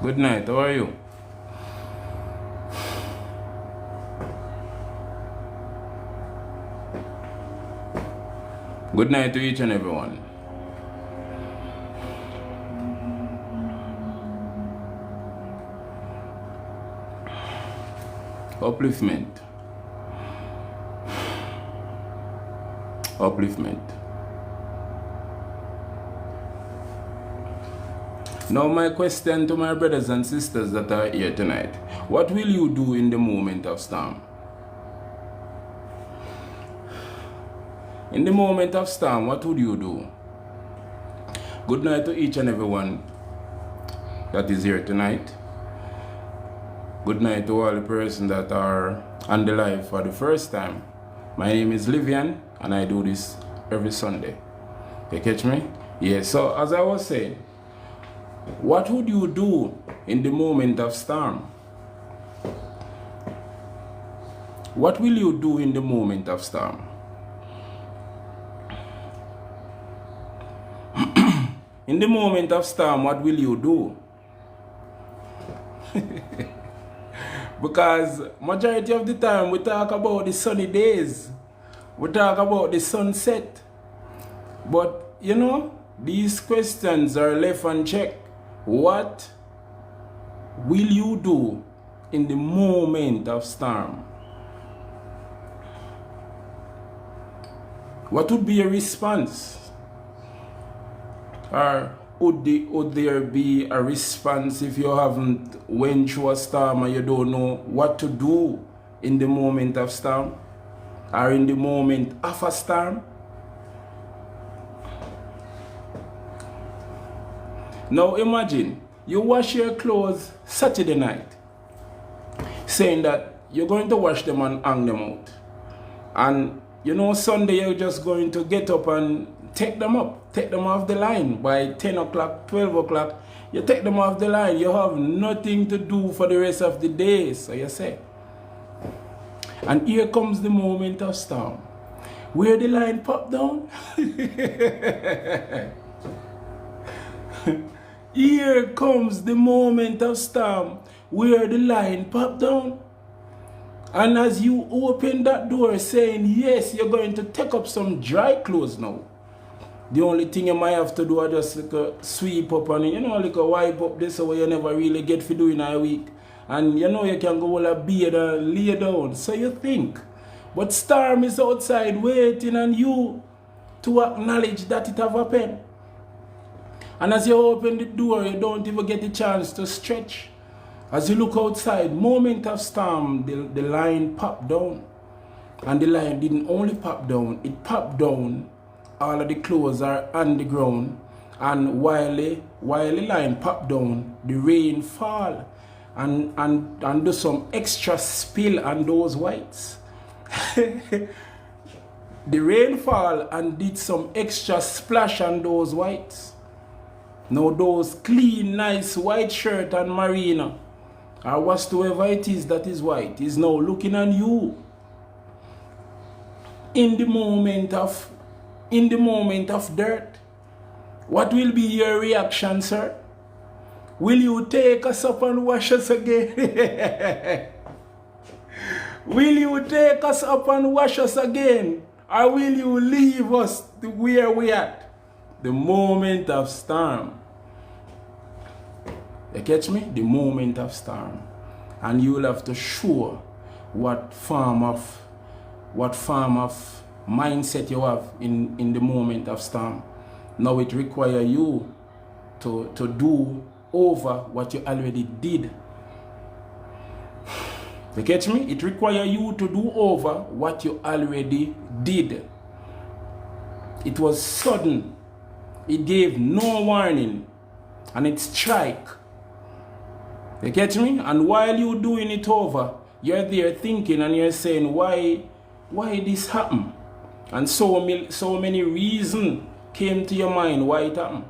Good night, how are you? Good night to each and everyone. Upliftment. Upliftment. Now my question to my brothers and sisters that are here tonight. What will you do in the moment of storm? In the moment of storm, what would you do? Good night to each and everyone that is here tonight. Good night to all the persons that are on the live for the first time. My name is Livian and I do this every Sunday. You catch me? Yeah, so as I was saying, what would you do in the moment of storm? What will you do in the moment of storm? In the moment of storm, what will you do? Because majority of the time we talk about the sunny days. We talk about the sunset. But you know, these questions are left unchecked. What will you do in the moment of storm? What would be your response? Or would there be a response if you haven't went through a storm and you don't know what to do in the moment of storm? Or in the moment of a storm? Now imagine, you wash your clothes Saturday night, saying that you're going to wash them and hang them out. And you know, Sunday you're just going to get up and take them off the line by 10 o'clock, 12 o'clock. You take them off the line, you have nothing to do for the rest of the day, so you say. And here comes the moment of storm, where the line pop down. Here comes the moment of storm, where the line pop down. And as you open that door saying, yes, you're going to take up some dry clothes now. The only thing you might have to do is just like a sweep up and, you know, like a wipe up this way you never really get for doing a week. And you know you can go all a beard and lay down. So you think. But storm is outside waiting on you to acknowledge that it have happened. And as you open the door, you don't even get a chance to stretch. As you look outside, moment of storm, the line popped down. And the line didn't only pop down, it popped down. All of the clothes are on the ground, and while the line pop down, the rain fall and do some extra spill on those whites. The rain fall and did some extra splash on those whites. Now those clean, nice white shirt and marina, or whatsoever it is that is white, is now looking on you in the moment of dirt. What will be your reaction, sir? Will you take us up and wash us again? Will you take us up and wash us again? Or will you leave us to where we at? The moment of storm. You catch me? The moment of storm. And you will have to show what form of mindset you have in the moment of storm. Now it requires you to do over what you already did. You catch me? It requires you to do over what you already did. It was sudden. It gave no warning. And it strike. You catch me? And while you're doing it over, you're there thinking and you're saying, why this happened? And so many reasons came to your mind why it happened.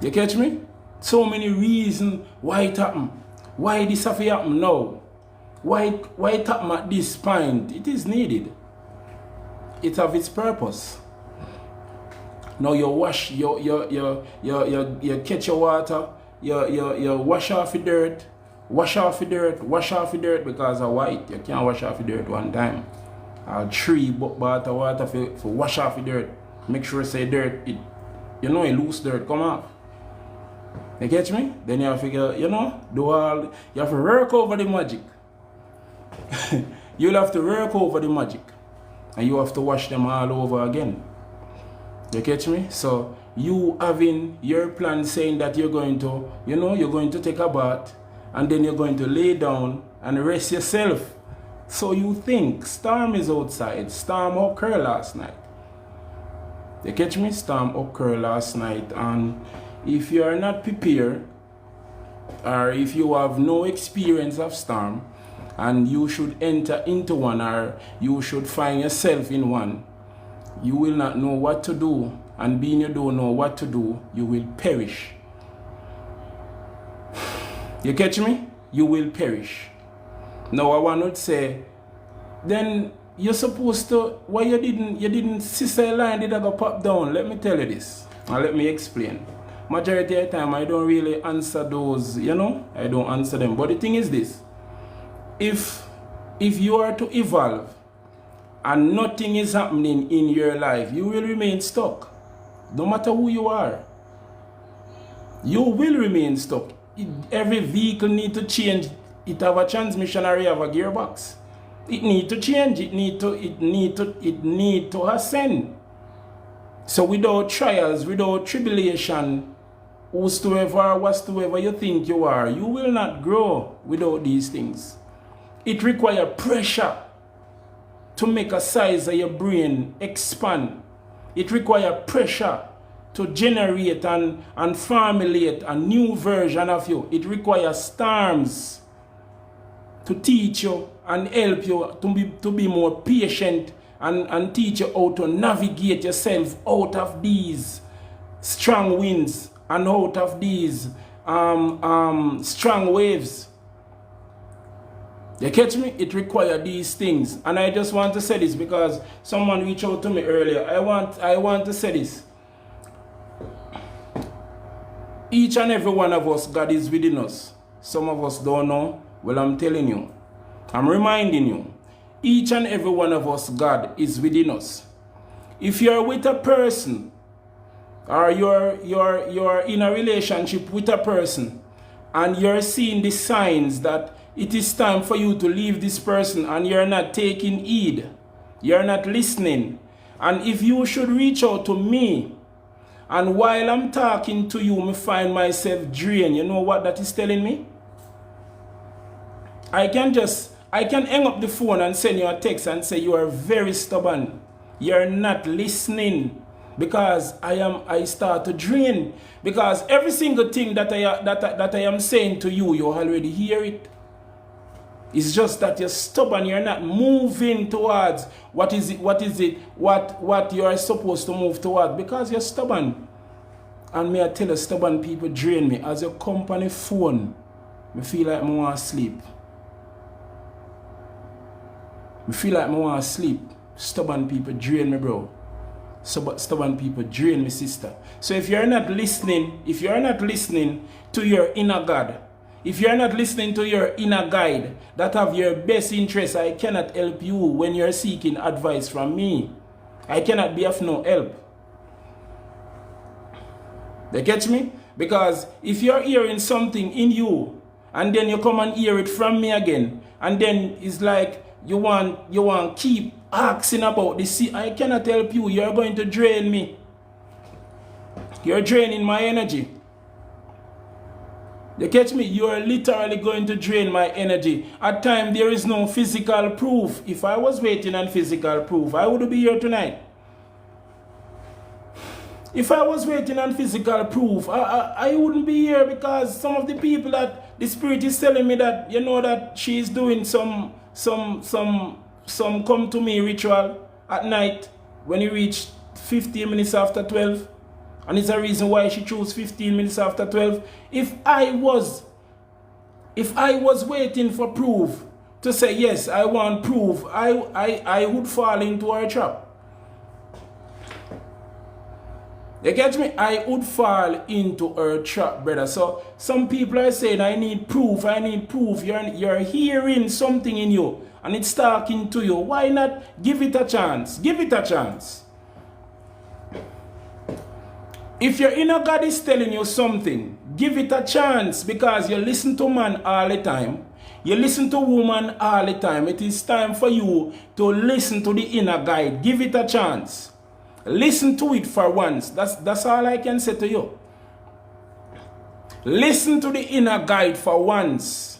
You catch me? So many reasons why it happened. Why this have to happen now? Why it happen at this point? It is needed. It have its purpose. Now you wash, you catch your water, you wash off the dirt, wash off the dirt, wash off the dirt because of white. You can't wash off the dirt one time. I'll 3 bath of water for wash off the dirt. Make sure say dirt, it loose dirt come off. You catch me? Then you have to, you have to work over the magic. You'll have to work over the magic. And you have to wash them all over again. You catch me? So you having your plan saying that you're going to, you're going to take a bath and then you're going to lay down and rest yourself. So you think storm is outside. Storm occurred last night. You catch me? Storm occurred last night, and if you are not prepared, or if you have no experience of storm, and you should enter into one, or you should find yourself in one, you will not know what to do, and being you don't know what to do, you will perish. You catch me? You will perish. Now I want to say, then you're supposed to, why you didn't sister line did I go pop down? Let me tell you this, and let me explain. Majority of the time I don't really answer those, I don't answer them. But the thing is this, if you are to evolve and nothing is happening in your life, you will remain stuck. No matter who you are, you will remain stuck. Every vehicle need to change. It have a transmission or have a gearbox. It need to change. It need to ascend. So without trials, without tribulation, whatsoever you think you are, you will not grow without these things. It requires pressure to make a size of your brain expand. It requires pressure to generate and formulate a new version of you. It requires storms to teach you and help you to be more patient and teach you how to navigate yourself out of these strong winds and out of these strong waves. You catch me? It requires these things. And I just want to say this because someone reached out to me earlier. I want to say this. Each and every one of us, God is within us. Some of us don't know. Well, I'm telling you. I'm reminding you. Each and every one of us, God is within us. If you're with a person, or you're in a relationship with a person, and you're seeing the signs that it is time for you to leave this person, and you're not taking heed, you're not listening, and if you should reach out to me, and while I'm talking to you, I find myself drained, you know what that is telling me? I can hang up the phone and send you a text and say you are very stubborn. You're not listening because I start to drain. Because every single thing that I am saying to you, you already hear it. It's just that you're stubborn. You're not moving towards what you are supposed to move toward because you're stubborn. And me I tell you, stubborn people drain me. As you come on the phone, I feel like I want to sleep. I feel like I want to sleep. Stubborn people drain me, bro. Stubborn people drain me, sister. So if you're not listening to your inner God, if you're not listening to your inner guide that have your best interest, I cannot help you when you're seeking advice from me. I cannot be of no help. They catch me? Because if you're hearing something in you and then you come and hear it from me again, and then it's like you want keep asking about this, I cannot help you. You're going to drain me. You're draining my energy. You catch me? You are literally going to drain my energy. At times, there is no physical proof. If I was waiting on physical proof, I would be here tonight. If I was waiting on physical proof, I wouldn't be here because some of the people that the Spirit is telling me that, that she is doing some come to me ritual at night when you reach 15 minutes after 12. And it's a reason why she chose 15 minutes after 12. If I was waiting for proof to say, yes, I want proof, I would fall into her trap. You catch me? I would fall into her trap, brother. So some people are saying, I need proof, I need proof. You're hearing something in you and it's talking to you. Why not give it a chance? Give it a chance. If your inner God is telling you something, give it a chance, because you listen to man all the time. You listen to woman all the time. It is time for you to listen to the inner guide. Give it a chance. Listen to it for once. That's all I can say to you. Listen to the inner guide for once.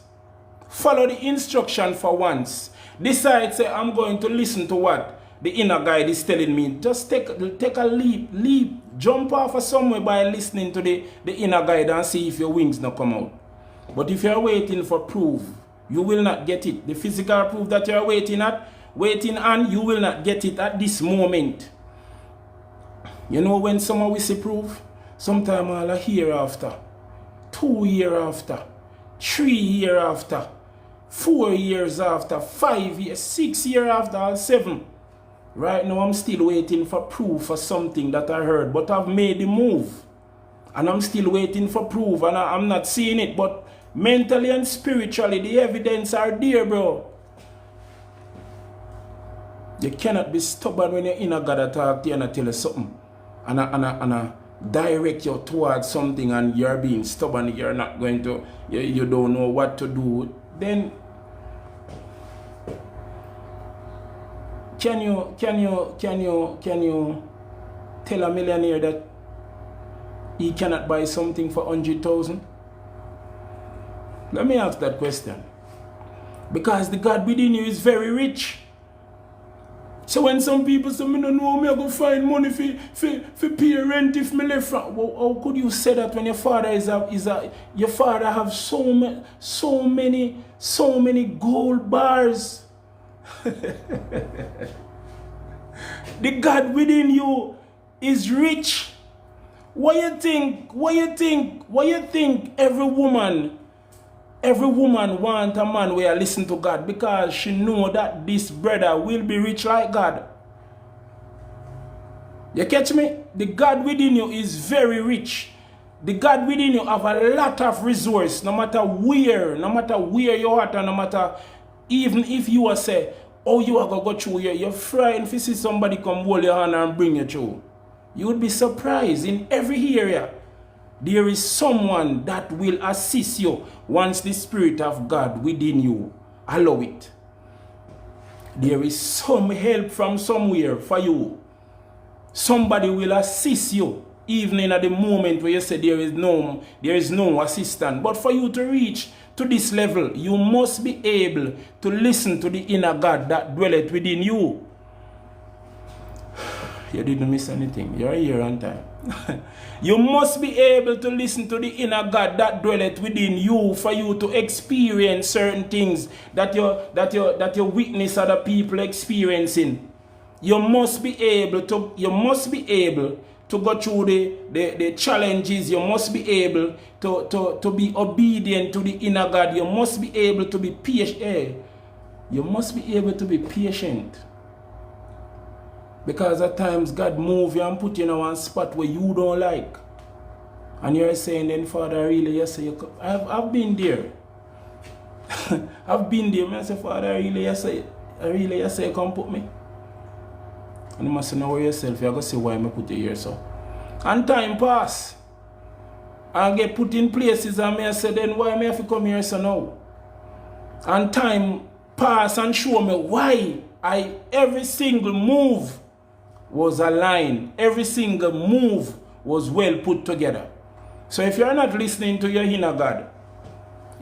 Follow the instruction for once. Decide, say, I'm going to listen to what the inner guide is telling me. Just take a leap. Jump off of somewhere by listening to the inner guide and see if your wings not come out. But if you're waiting for proof, you will not get it. The physical proof that you're waiting on, you will not get it at this moment. You know, when someone will see proof, sometime all a year after, 2 years after, 3 years after, 4 years after, 5 years, 6 years after, or 7. Right now I'm still waiting for proof for something that I heard, but I've made the move. And I'm still waiting for proof, and I'm not seeing it. But mentally and spiritually, the evidence are there, bro. You cannot be stubborn when your inner God talk to you and tell you something. And direct you towards something, and you're being stubborn, you're not going to, you don't know what to do. Then can you tell a millionaire that he cannot buy something for 100,000? Let me ask that question. Because the God within you is very rich. So when some people say, I don't know, I'm going to find money for pay rent if me left from. Well, how could you say that when your father your father have so many gold bars? The God within you is rich. What you think every woman want a man where listen to God, because she know that this brother will be rich like God. You catch me? The God within you is very rich. The God within you have a lot of resource, no matter where you're at, and no matter, even if you are say, oh, you are going to go through here, you're frightened if you see somebody come hold your hand and bring you through. You would be surprised. In every area, there is someone that will assist you once the Spirit of God within you allow it. There is some help from somewhere for you. Somebody will assist you, even in the moment where you say there is no assistance. But for you to reach to this level, you must be able to listen to the inner God that dwelleth within you. You didn't miss anything. You're here on time. You must be able to listen to the inner God that dwelleth within you for you to experience certain things that you witness other people experiencing. You must be able to go through the challenges. You must be able to be obedient to the inner God. You must be able to be patient. You must be able to be patient. Because at times God move you and put you in one spot where you don't like. And you're saying, then Father, really, yes, I've been there. I've been there. I say, Father, really, yes, come put me. And you must know yourself. You're going to say why I put you here, so. And time pass. I get put in places and I say, then why I have to come here so now? And time pass and show me why every single move was aligned. Every single move was well put together. So if you're not listening to your inner God,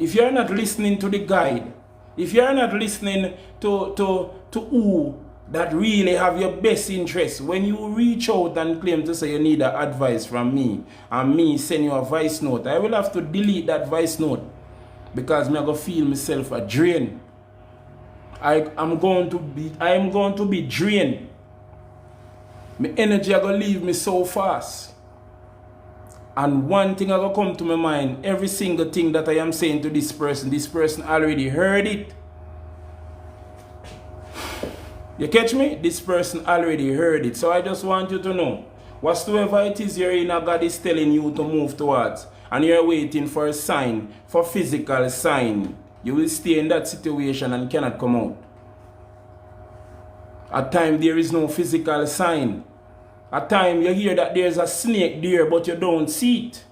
if you're not listening to the guide, if you're not listening to who that really have your best interest, when you reach out and claim to say you need advice from me, and me send you a voice note, I will have to delete that voice note, because I'm going to feel myself a drain. I am going to be drained. My energy are going to leave me so fast. And one thing are going to come to my mind, every single thing that I am saying to this person already heard it. You catch me? This person already heard it. So I just want you to know, Whatsoever it is your inner God is telling you to move towards, and you're waiting for a sign, for physical sign, you will stay in that situation and cannot come out. At times there is no physical sign. At times you hear that there's a snake there, but you don't see it.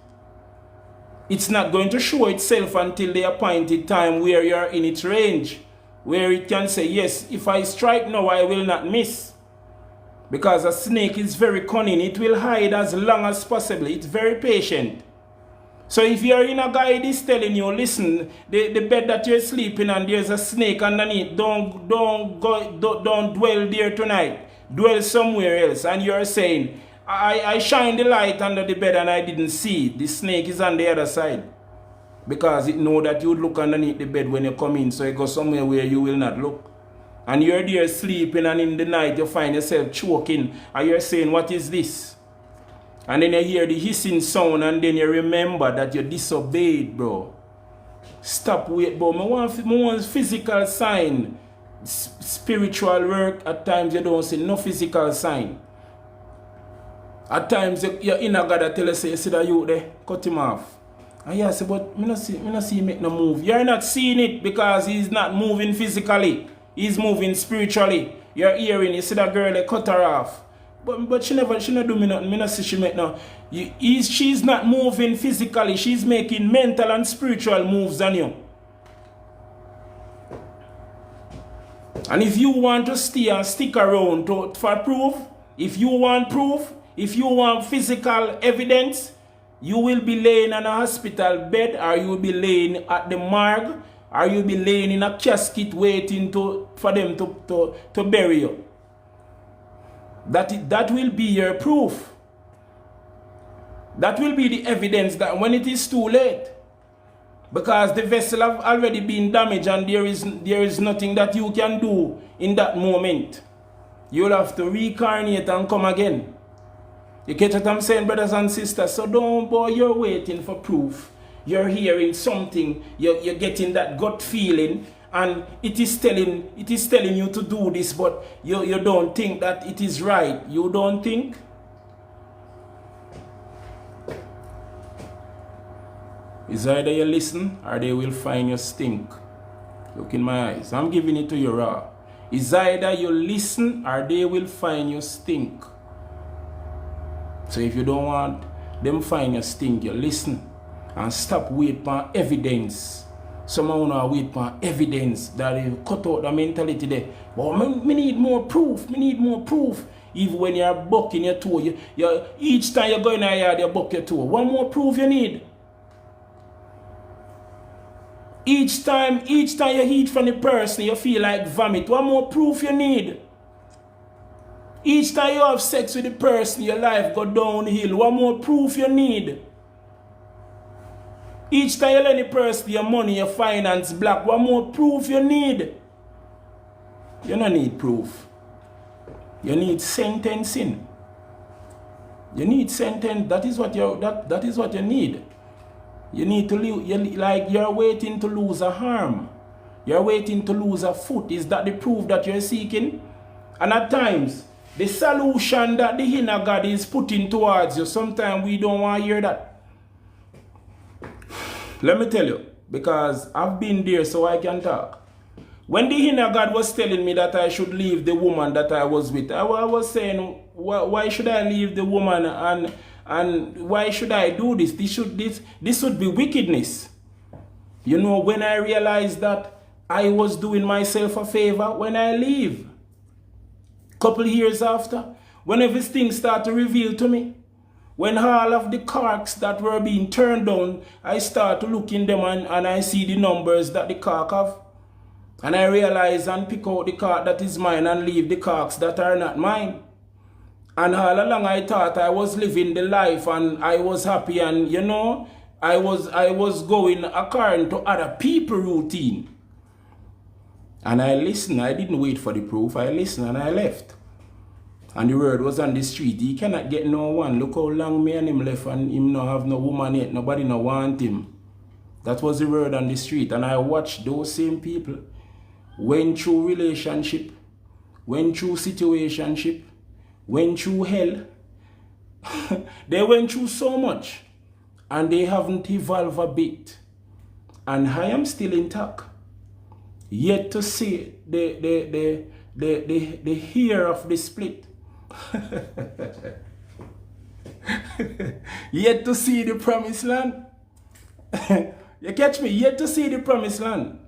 It's not going to show itself until the appointed time where you're in its range, where it can say, yes, if I strike now, I will not miss. Because a snake is very cunning. It will hide as long as possible. It's very patient. So if your inner guide is telling you, listen, the bed that you're sleeping on, there's a snake underneath, don't dwell there tonight. Dwell somewhere else. And you're saying, I shine the light under the bed and I didn't see it. The snake is on the other side. Because it know that you look underneath the bed when you come in. So it goes somewhere where you will not look. And you're there sleeping, and in the night you find yourself choking. And you're saying, what is this? And then you hear the hissing sound, and then you remember that you disobeyed, bro. Stop, wait, bro. I want physical sign. Spiritual work, at times you don't see no physical sign. At times your inner God tell you, say, you see that you there, cut him off. And you say, but I not see him make no move. You're not seeing it because he's not moving physically. He's moving spiritually. You're hearing, you see that girl, they cut her off. But she not do me nothing. I not see she make no. She's not moving physically. She's making mental and spiritual moves on you. And if you want to stay and stick around for proof, if you want proof, if you want physical evidence, you will be laying on a hospital bed, or you will be laying at the morgue, or you'll be laying in a casket waiting for them to bury you. That will be your proof. That will be the evidence that when it is too late, because the vessel have already been damaged and there is nothing that you can do in that moment. You'll have to reincarnate and come again. You get what I'm saying, brothers and sisters? So don't, boy, you're waiting for proof. You're hearing something, you're getting that gut feeling, and it is telling you to do this, but you don't think that it is right. You don't think? It's either you listen or they will find you stink. Look in my eyes. I'm giving it to you raw. It's either you listen or they will find you stink. So if you don't want them find you stink, you listen. And stop waiting for evidence. Someone will wait for evidence that they cut out the mentality there. But me need more proof. Me need more proof. Even when you're bucking your toe, each time you go in a yard, you buck your toe. One more proof you need. Each time you eat from the person, you feel like vomit. One more proof you need. Each time you have sex with the person, your life go downhill. One more proof you need. Each time you lend the person your money, your finance black, one more proof you need. You don't need proof. You need sentencing. You need sentence. That is what you need. You need to live, like you're waiting to lose a arm. You're waiting to lose a foot. Is that the proof that you're seeking? And at times, the solution that the inner God is putting towards you, sometimes we don't want to hear that. Let me tell you, because I've been there so I can talk. When the inner God was telling me that I should leave the woman that I was with, I was saying, why should I leave the woman and why should I do this? This would be wickedness. You know, when I realized that I was doing myself a favor when I leave. Couple years after, when everything started to reveal to me, when all of the corks that were being turned down, I start to look in them and I see the numbers that the cork have. And I realize and pick out the cork that is mine and leave the corks that are not mine. And all along I thought I was living the life and I was happy, and you know, I was going according to other people's routine. And I listened. I didn't wait for the proof. I listened and I left. And the word was on the street. He cannot get no one. Look how long me and him left and him no have no woman yet. Nobody no want him. That was the word on the street. And I watched those same people went through relationship, went through situationship, went through hell, They went through so much and they haven't evolved a bit. And I am still intact. Yet to see the hair of the split. Yet to see the promised land. You catch me? Yet to see the promised land.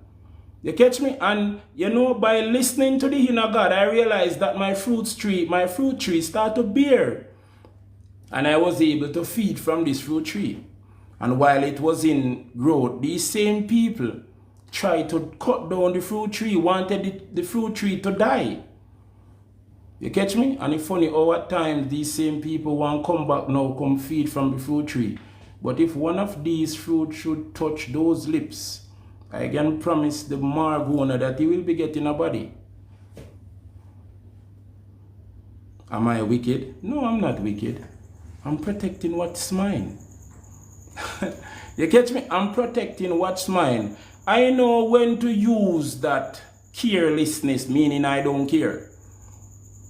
You catch me? And you know, by listening to the inner God, I realized that my fruit tree started to bear. And I was able to feed from this fruit tree. And while it was in growth, these same people tried to cut down the fruit tree, wanted the fruit tree to die. You catch me? And it's funny how at times these same people want to come back now, come feed from the fruit tree. But if one of these fruit should touch those lips, I can promise the morgue owner that he will be getting a body. Am I wicked? No, I'm not wicked. I'm protecting what's mine. You catch me? I'm protecting what's mine. I know when to use that carelessness, meaning I don't care.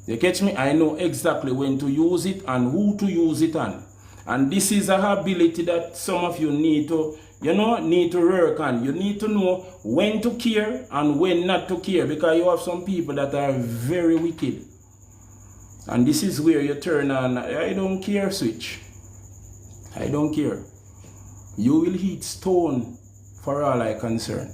You catch me? I know exactly when to use it and who to use it on. And this is a ability that some of you need to, need to work on. You need to know when to care and when not to care, because you have some people that are very wicked. And this is where you turn on, I don't care switch. I don't care. You will hit stone for all I concern.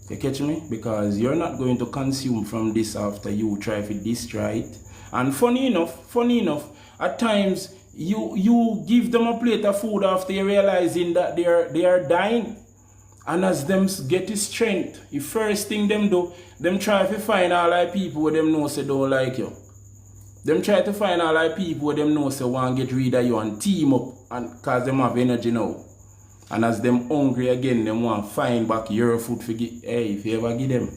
You catch me? Because you're not going to consume from this after you try to destroy it. And funny enough, at times you give them a plate of food after you realizing that they are dying. And as them get the strength, the first thing them do, them try to find all the people where them know say don't like you. Them try to find all the people where them know say want to get rid of you and team up, and cause them have energy now. And as them hungry again, them want to find back your food for give. Hey, if you ever give them,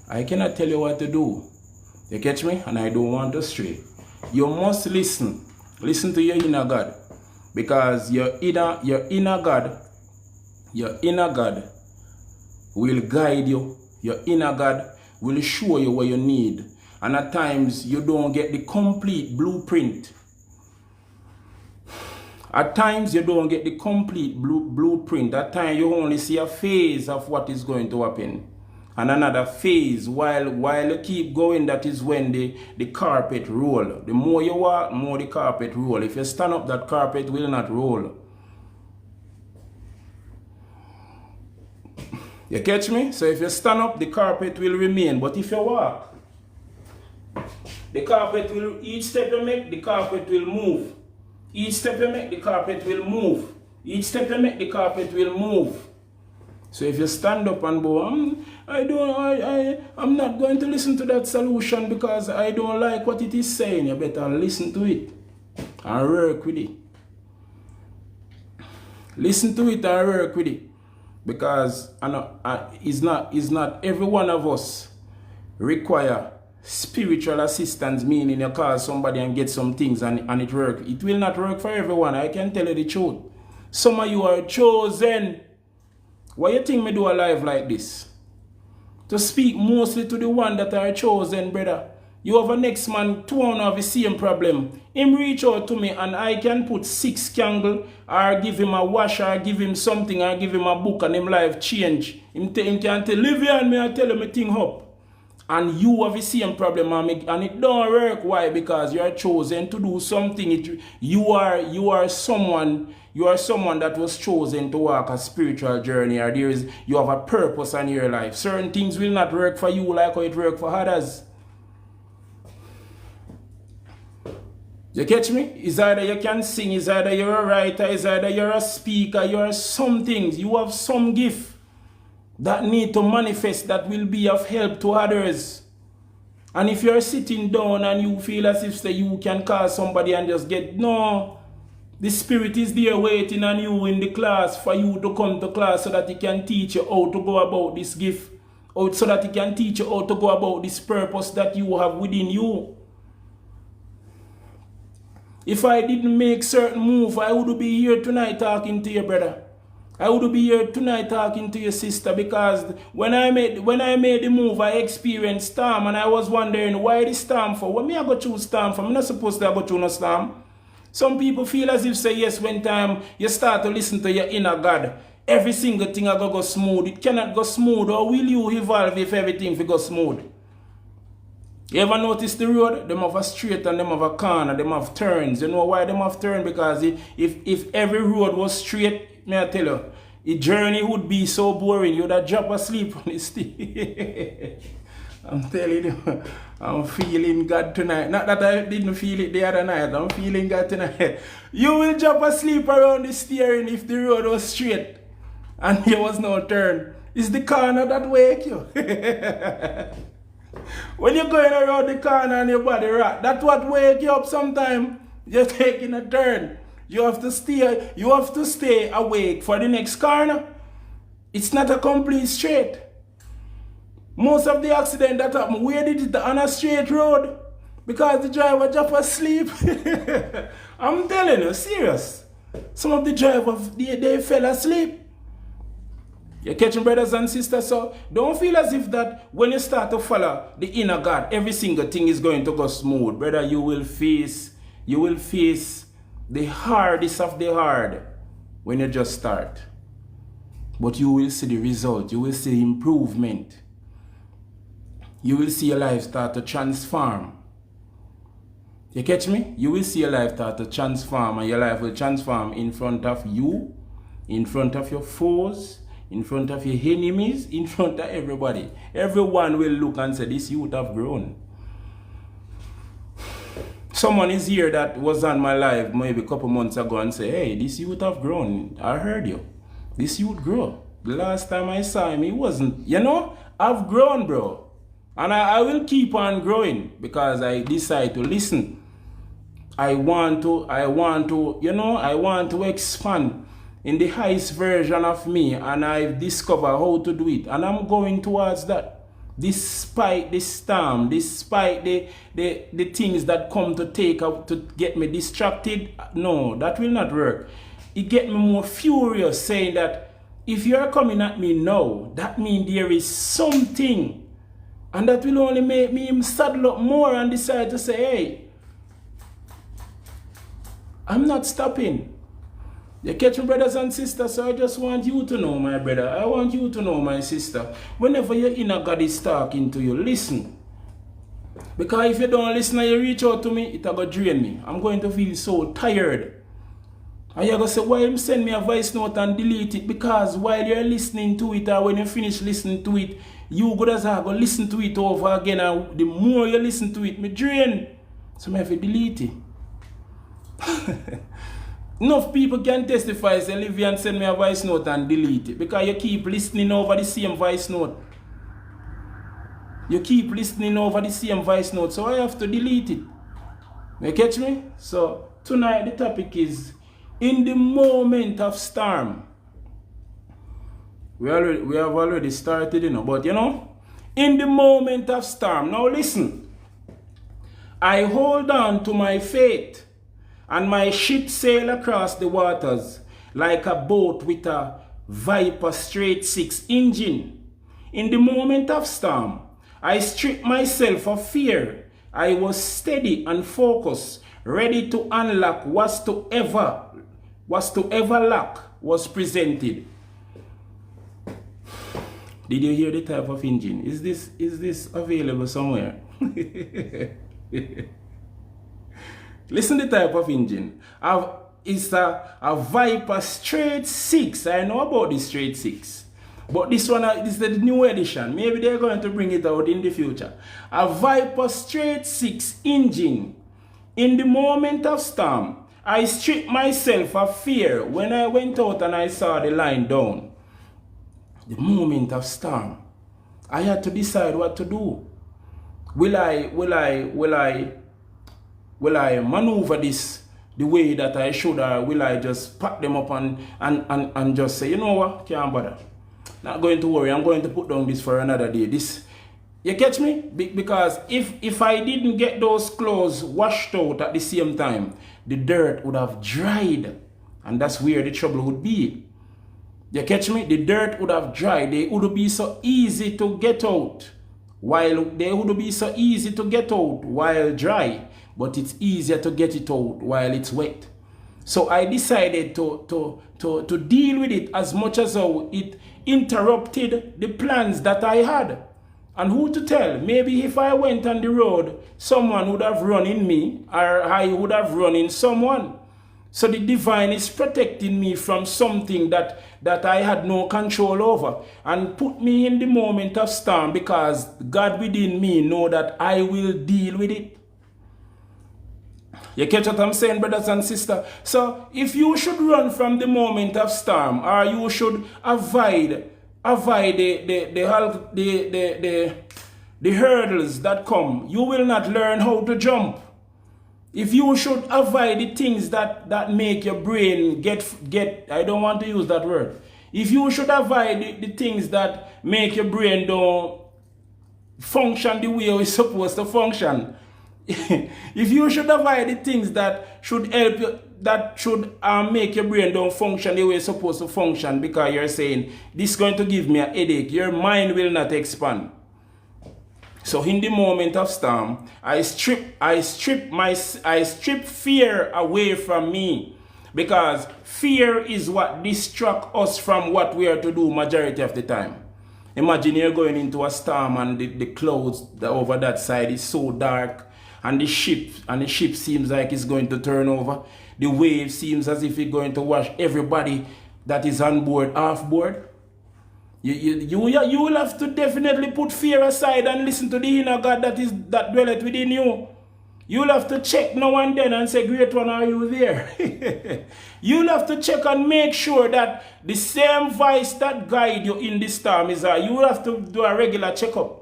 I cannot tell you what to do. You catch me? And I don't want to stray. You must listen. Listen to your inner God. Because your inner God will guide you. Your inner God will show you what you need. And at times you don't get the complete blueprint. At times you don't get the complete blueprint. At times you only see a phase of what is going to happen. And another phase, while you keep going, that is when the carpet roll. The more you walk, more the carpet roll. If you stand up, that carpet will not roll. You catch me? So if you stand up, the carpet will remain. But if you walk, the carpet will, each step you make, the carpet will move. Each step you make, the carpet will move. Each step you make, the carpet will move. So if you stand up and go, I'm not going to listen to that solution because I don't like what it is saying, you better listen to it and work with it. Listen to it and work with it. Because it's not every one of us require spiritual assistance, meaning you call somebody and get some things and it work. It will not work for everyone. I can tell you the truth. Some of you are chosen. Why you think me do a live like this? To speak mostly to the one that are chosen, brother. You have a next man, 2 have the same problem. Him reach out to me and I can put 6 candle or give him a wash or give him something or give him a book and him life change. Him can tell Livian, me I tell him a thing up. And you have the same problem and it don't work. Why? Because you are chosen to do something. You are someone that was chosen to walk a spiritual journey, or you have a purpose in your life. Certain things will not work for you like how it works for others. You catch me? It's either you can sing, it's either you're a writer, it's either you're a speaker, you're some things. You have some gift that need to manifest that will be of help to others. And if you're sitting down and you feel as if you can call somebody and just get, no, the Spirit is there waiting on you in the class for you to come to class so that He can teach you how to go about this gift, or so that He can teach you how to go about this purpose that you have within you. If I didn't make certain move, I would be here tonight talking to you, brother. I would be here tonight talking to your sister, because when I made the move, I experienced storm and I was wondering why the storm for. What me I go through storm for? I'm not supposed to go through no storm. Some people feel as if say yes when time you start to listen to your inner God, every single thing will go smooth. It cannot go smooth. Or will you evolve if everything will go smooth? You ever notice the road? Them have a straight and them have a corner, them have turns. You know why them have turns? Because if every road was straight, may I tell you, the journey would be so boring, you'd have dropped asleep on the stick. I'm telling you, I'm feeling God tonight. Not that I didn't feel it the other night, I'm feeling God tonight. You will drop asleep around the steering if the road was straight and there was no turn. It's the corner that wake you. When you're going around the corner and your body rock, that's what wake you up sometime. You're taking a turn. You have to stay awake for the next corner. It's not a complete straight. Most of the accident that happen, where did it on a straight road? Because the driver just asleep. I'm telling you, serious. Some of the drivers, they fell asleep. You're catching, brothers and sisters, so don't feel as if that when you start to follow the inner God, every single thing is going to go smooth. Brother, you will face the hardest of the hard when you just start. But you will see the result. You will see improvement. You will see your life start to transform. You catch me? You will see your life start to transform, and your life will transform in front of you, in front of your foes, in front of your enemies, in front of everybody. Everyone will look and say, this youth have grown. Someone is here that was on my live maybe a couple months ago and say, hey, this youth have grown. I heard you. This youth grow. The last time I saw him, he wasn't. You know, I've grown, bro. And I will keep on growing because I decide to listen. I want to expand in the highest version of me, and I've discovered how to do it. And I'm going towards that. Despite the storm, despite the things that come to take out to get me distracted, no, that will not work. It get me more furious, saying that if you're coming at me now, that means there is something. And that will only make me saddle up more and decide to say, hey, I'm not stopping. You catch me, brothers and sisters, so I just want you to know, my brother. I want you to know, my sister. Whenever your inner God is talking to you, listen. Because if you don't listen and you reach out to me, it'll go drain me. I'm going to feel so tired. And you're going to say, why you send me a voice note and delete it? Because while you're listening to it, or when you finish listening to it, you go as I go listen to it over again. And the more you listen to it, me drain. So I have to delete it. Enough people can testify, say, Livian send me a voice note and delete it. Because you keep listening over the same voice note. You keep listening over the same voice note. So I have to delete it. You catch me? So tonight the topic is in the moment of storm. We have already started, you know. But you know, in the moment of storm. Now listen. I hold on to my faith. And my ship sail across the waters like a boat with a Viper straight 6 engine. In the moment of storm, I stripped myself of fear. I was steady and focused, ready to unlock whatsoever lack was presented. Did you hear the type of engine? Is this available somewhere? Listen to the type of engine. It's a Viper straight 6. I know about the straight 6. But this one is the new edition. Maybe they're going to bring it out in the future. A Viper straight 6 engine. In the moment of storm, I stripped myself of fear when I went out and I saw the line down. The moment of storm, I had to decide what to do. Will I maneuver this the way that I should, or will I just pack them up and just say, you know what, can't bother. Not going to worry, I'm going to put down this for another day. This, you catch me? Because if I didn't get those clothes washed out at the same time, the dirt would have dried. And that's where the trouble would be. You catch me? The dirt would have dried. They would be so easy to get out while dry. but it's easier to get it out while it's wet. So I decided to deal with it as much as how it interrupted the plans that I had. And who to tell? Maybe if I went on the road, someone would have run in me, or I would have run in someone. So the divine is protecting me from something that I had no control over, and put me in the moment of storm, because God within me know that I will deal with it. You catch what I'm saying, brothers and sisters? So if you should run from the moment of storm, or you should avoid the hurdles that come, you will not learn how to jump. If you should avoid the things that make your brain get I don't want to use that word. If you should avoid the things that make your brain don't function the way it's supposed to function, if you should avoid the things that should help you, that should make your brain don't function the way it's supposed to function, because you're saying, this is going to give me a headache, your mind will not expand. So in the moment of storm, I strip fear away from me, because fear is what distracts us from what we are to do majority of the time. Imagine you're going into a storm and the clouds over that side is so dark, and the ship seems like it's going to turn over. The wave seems as if it's going to wash everybody that is on board off board. You will have to definitely put fear aside and listen to the inner God that dwelleth within you. You'll have to check now and then and say, great one, are you there? You'll have to check and make sure that the same voice that guide you in this storm is there. You will have to do a regular checkup.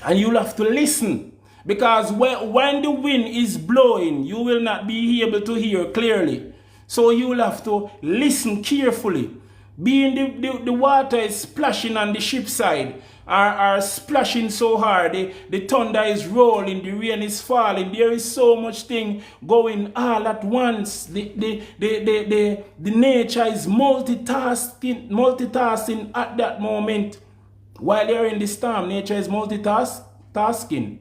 And you'll have to listen. Because when the wind is blowing, you will not be able to hear clearly. So you will have to listen carefully. Being the water is splashing on the ship side, are splashing so hard, the thunder is rolling, the rain is falling, there is so much thing going all at once. The nature is multitasking at that moment. While you're in the storm, nature is multitasking.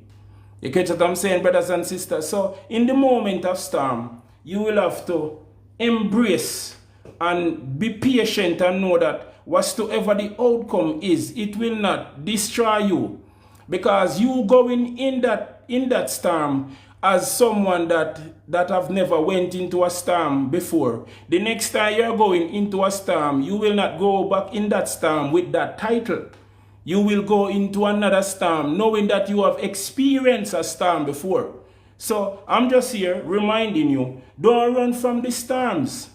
You catch what I'm saying, brothers and sisters? So in the moment of storm, you will have to embrace and be patient and know that whatsoever the outcome is, it will not destroy you, because you going in that storm as someone that have never went into a storm before. The next time you're going into a storm, you will not go back in that storm with that title. You will go into another storm knowing that you have experienced a storm before. So I'm just here reminding you, don't run from the storms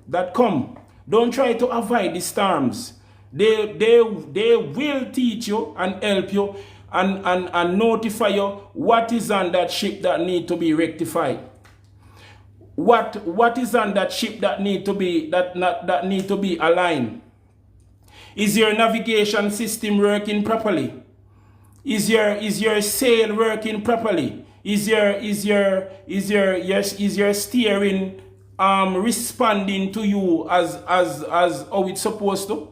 that come. Don't try to avoid the storms. They will teach you and help you and notify you what is on that ship that need to be rectified. What is on that ship that need to be aligned? Is your navigation system working properly? Is your sail working properly? Is your steering responding to you as how it's supposed to?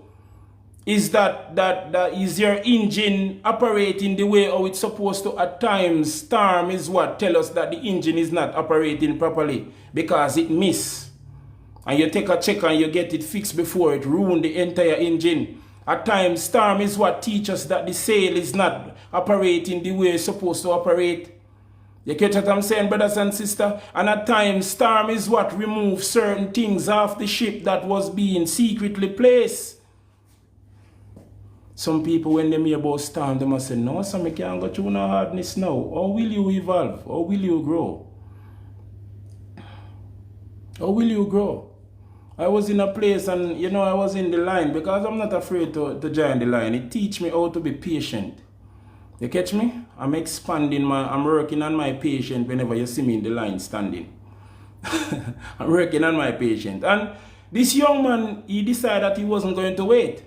Is is your engine operating the way how it's supposed to? At times, storm is what tell us that the engine is not operating properly because it miss. And you take a check and you get it fixed before it ruin the entire engine. At times, storm is what teaches us that the sail is not operating the way it's supposed to operate. You catch what I'm saying, brothers and sisters? And at times, storm is what removes certain things off the ship that was being secretly placed. Some people, when they hear about storm, they must say, no, so I can't go through no hardness now. How will you evolve? How will you grow? How will you grow? I was in a place and, I was in the line because I'm not afraid to join the line. It teach me how to be patient. You catch me? I'm working on my patience whenever you see me in the line standing. I'm working on my patience. And this young man, he decided that he wasn't going to wait.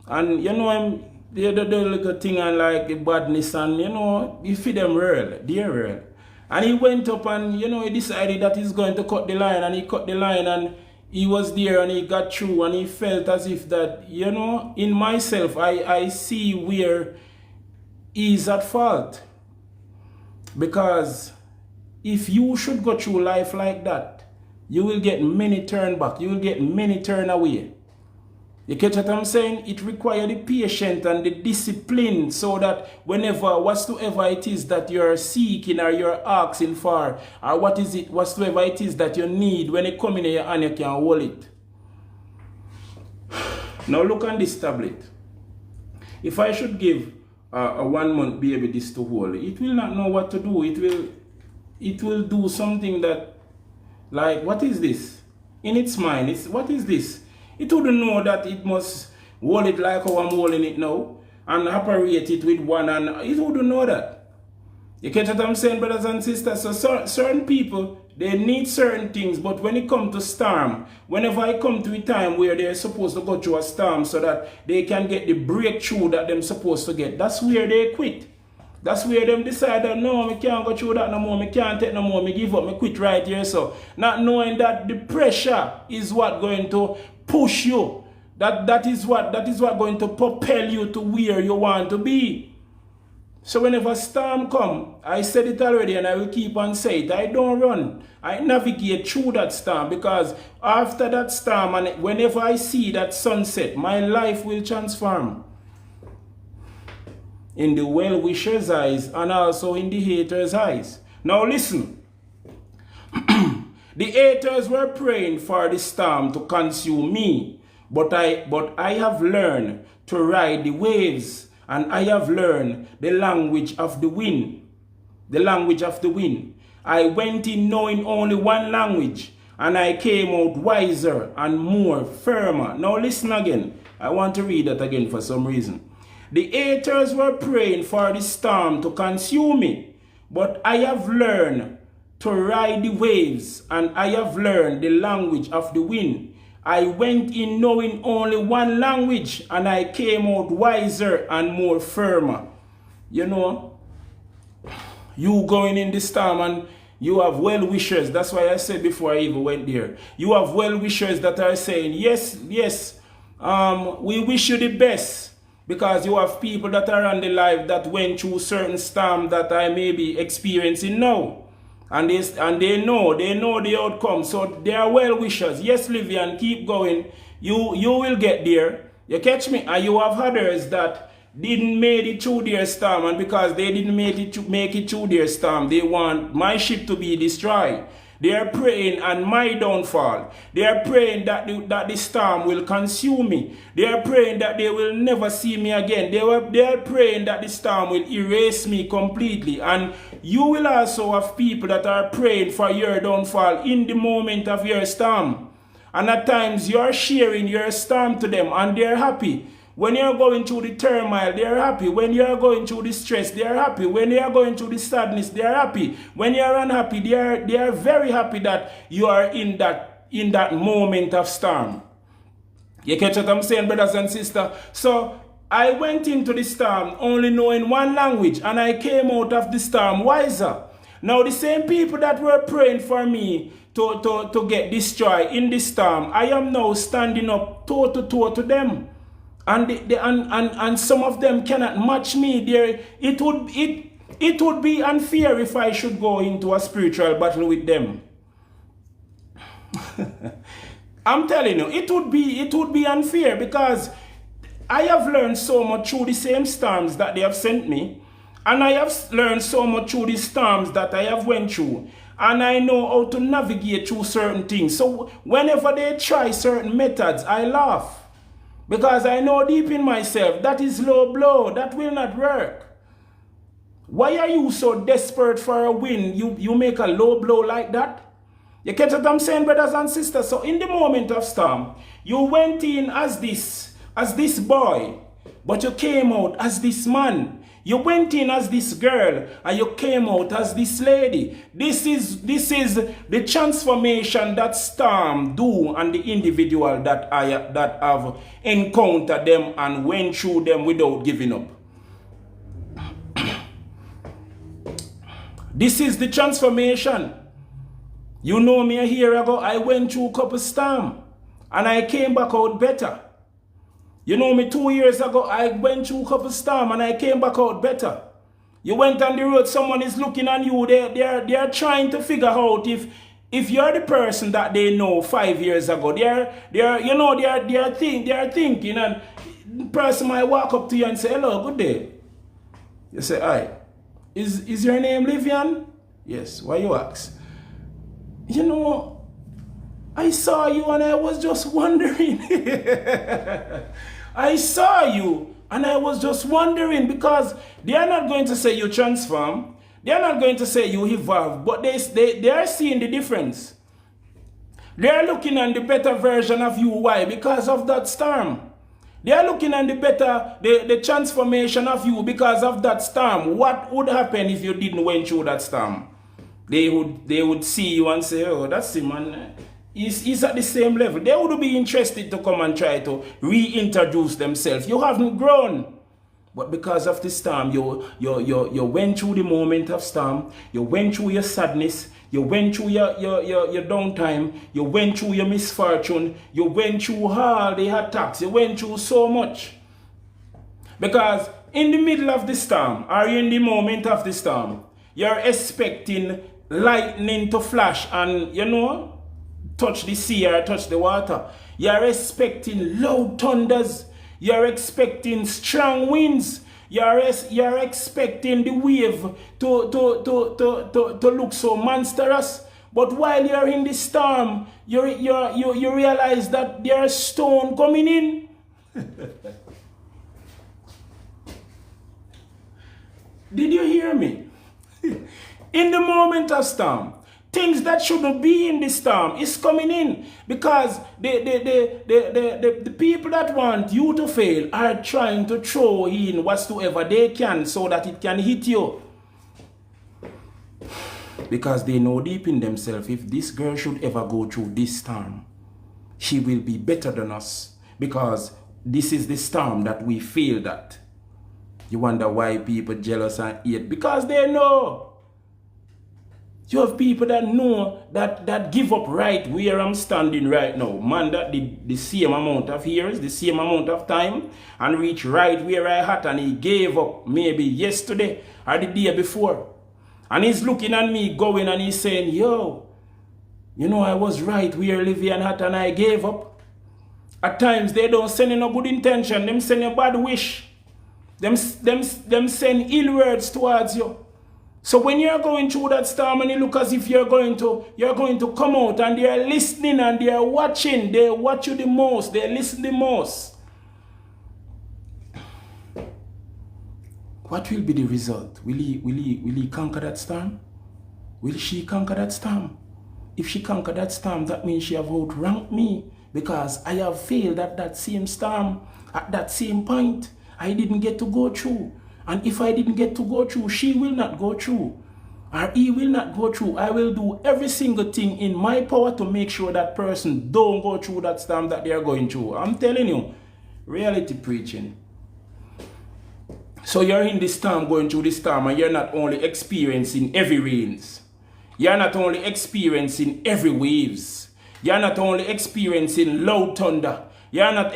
And him, the little thing and like the badness and, he feed them real, dear real. And he went up and, he decided that he's going to cut the line, and he cut the line and he was there and he got through, and he felt as if that, in myself, I see where he's at fault. Because if you should go through life like that, you will get many turn back. You will get many turn away. You catch what I'm saying? It requires the patience and the discipline so that whenever, whatsoever it is that you're seeking or you're asking for, or whatsoever it is that you need, when it comes in your hand, you can hold it. Now look on this tablet. If I should give a 1 month baby this to hold, it will not know what to do. It will do something that, like, what is this? In its mind, what is this? It wouldn't know that it must hold it like how I'm holding it now and operate it with one hand. It wouldn't know that. You catch what I'm saying, brothers and sisters? So certain people, they need certain things, but when it comes to storm, whenever I come to a time where they're supposed to go through a storm so that they can get the breakthrough that they're supposed to get, that's where they quit. That's where them decide that no, I can't go through that no more, I can't take no more, I give up, I quit right here. So not knowing that the pressure is what going to push you. That is what going to propel you to where you want to be. So whenever storm come, I said it already and I will keep on saying it. I don't run. I navigate through that storm, because after that storm and whenever I see that sunset, my life will transform. In the well-wisher's eyes and also in the hater's eyes. Now listen. The haters were praying for the storm to consume me, but I have learned to ride the waves, and I have learned the language of the wind. The language of the wind. I went in knowing only one language, and I came out wiser and more firmer. Now listen again. I want to read that again for some reason. The haters were praying for the storm to consume me, but I have learned to ride the waves, and I have learned the language of the wind. I went in knowing only one language, and I came out wiser and more firmer. You know, you going in the storm and you have well-wishers. That's why I said before I even went there. You have well-wishers that are saying, yes, we wish you the best. Because you have people that are on the life that went through certain storm that I may be experiencing now. And they know the outcome. So they are well-wishers. Yes, Livian, keep going. You will get there. You catch me? And you have others that didn't make it through their storm. And because they didn't make it through their storm, they want my ship to be destroyed. They are praying on my downfall. They are praying that the storm will consume me. They are praying that they will never see me again. They are praying that the storm will erase me completely. And you will also have people that are praying for your downfall in the moment of your storm. And at times you are sharing your storm to them and they are happy. When you are going through the turmoil, they are happy. When you are going through the stress, they are happy. When you are going through the sadness, they are happy. When you are unhappy, they are very happy that you are in that moment of storm. You catch what I'm saying, brothers and sisters? So I went into the storm only knowing one language, and I came out of the storm wiser. Now the same people that were praying for me to get destroyed in the storm, I am now standing up toe to toe to them. And some of them cannot match me. It would be unfair if I should go into a spiritual battle with them. I'm telling you, it would be unfair, because I have learned so much through the same storms that they have sent me, and I have learned so much through the storms that I have went through, and I know how to navigate through certain things. So whenever they try certain methods, I laugh. Because I know deep in myself, that is low blow. That will not work. Why are you so desperate for a win? You make a low blow like that? You catch what I'm saying, brothers and sisters? So in the moment of storm, you went in as this boy, but you came out as this man. You went in as this girl and you came out as this lady. This is the transformation that storm do on the individual that have encountered them and went through them without giving up. This is the transformation. You know me a year ago, I went through a couple storm and I came back out better. You know me 2 years ago, I went through a couple storm and I came back out better. You went on the road, someone is looking on you, they are trying to figure out if you're the person that they know 5 years ago. They are thinking, and the person might walk up to you and say, hello, good day. You say, hi. Is your name Livian? Yes. Why you ask? You know, I saw you and I was just wondering. I saw you and I was just wondering, because they are not going to say you transform. They are not going to say you evolve, but they are seeing the difference. They are looking at the better version of you. Why? Because of that storm. They are looking at the transformation of you because of that storm. What would happen if you didn't went through that storm? They would see you and say, oh, that's him, man. He's at the same level. They would be interested to come and try to reintroduce themselves. You haven't grown. But because of the storm, you went through the moment of storm. You went through your sadness. You went through your downtime. You went through your misfortune. You went through all the attacks. You went through so much. Because in the middle of the storm, or in the moment of the storm, you're expecting lightning to flash and, touch the sea or touch the water. You're expecting loud thunders. You're expecting strong winds. You're expecting the wave to look so monstrous. But while you're in the storm, you realize that there's stone coming in. Did you hear me? In the moment of storm, things that shouldn't be in the storm is coming in, because the people that want you to fail are trying to throw in whatsoever they can so that it can hit you. Because they know deep in themselves, if this girl should ever go through this storm, she will be better than us, because this is the storm that we failed at. You wonder why people jealous and hate? Because they know. You have people that know that give up right where I'm standing right now. Man that did the same amount of years, the same amount of time, and reach right where I had, and he gave up maybe yesterday or the day before. And he's looking at me going and he's saying, yo, I was right where Livian had and I gave up. At times they don't send you no good intention, them send you bad wish. Them send ill words towards you. So when you're going through that storm and you look as if you're going to come out, and they're listening and they're watching, they watch you the most, they listen the most. What will be the result? Will he conquer that storm? Will she conquer that storm? If she conquer that storm, that means she have outranked me, because I have failed at that same storm, at that same point. I didn't get to go through. And if I didn't get to go through, she will not go through. Or he will not go through. I will do every single thing in my power to make sure that person don't go through that storm that they are going through. I'm telling you, reality preaching. So you're in this storm, going through this storm, and you're not only experiencing heavy rains. You're not only experiencing heavy waves. You're not only experiencing loud thunder. You're not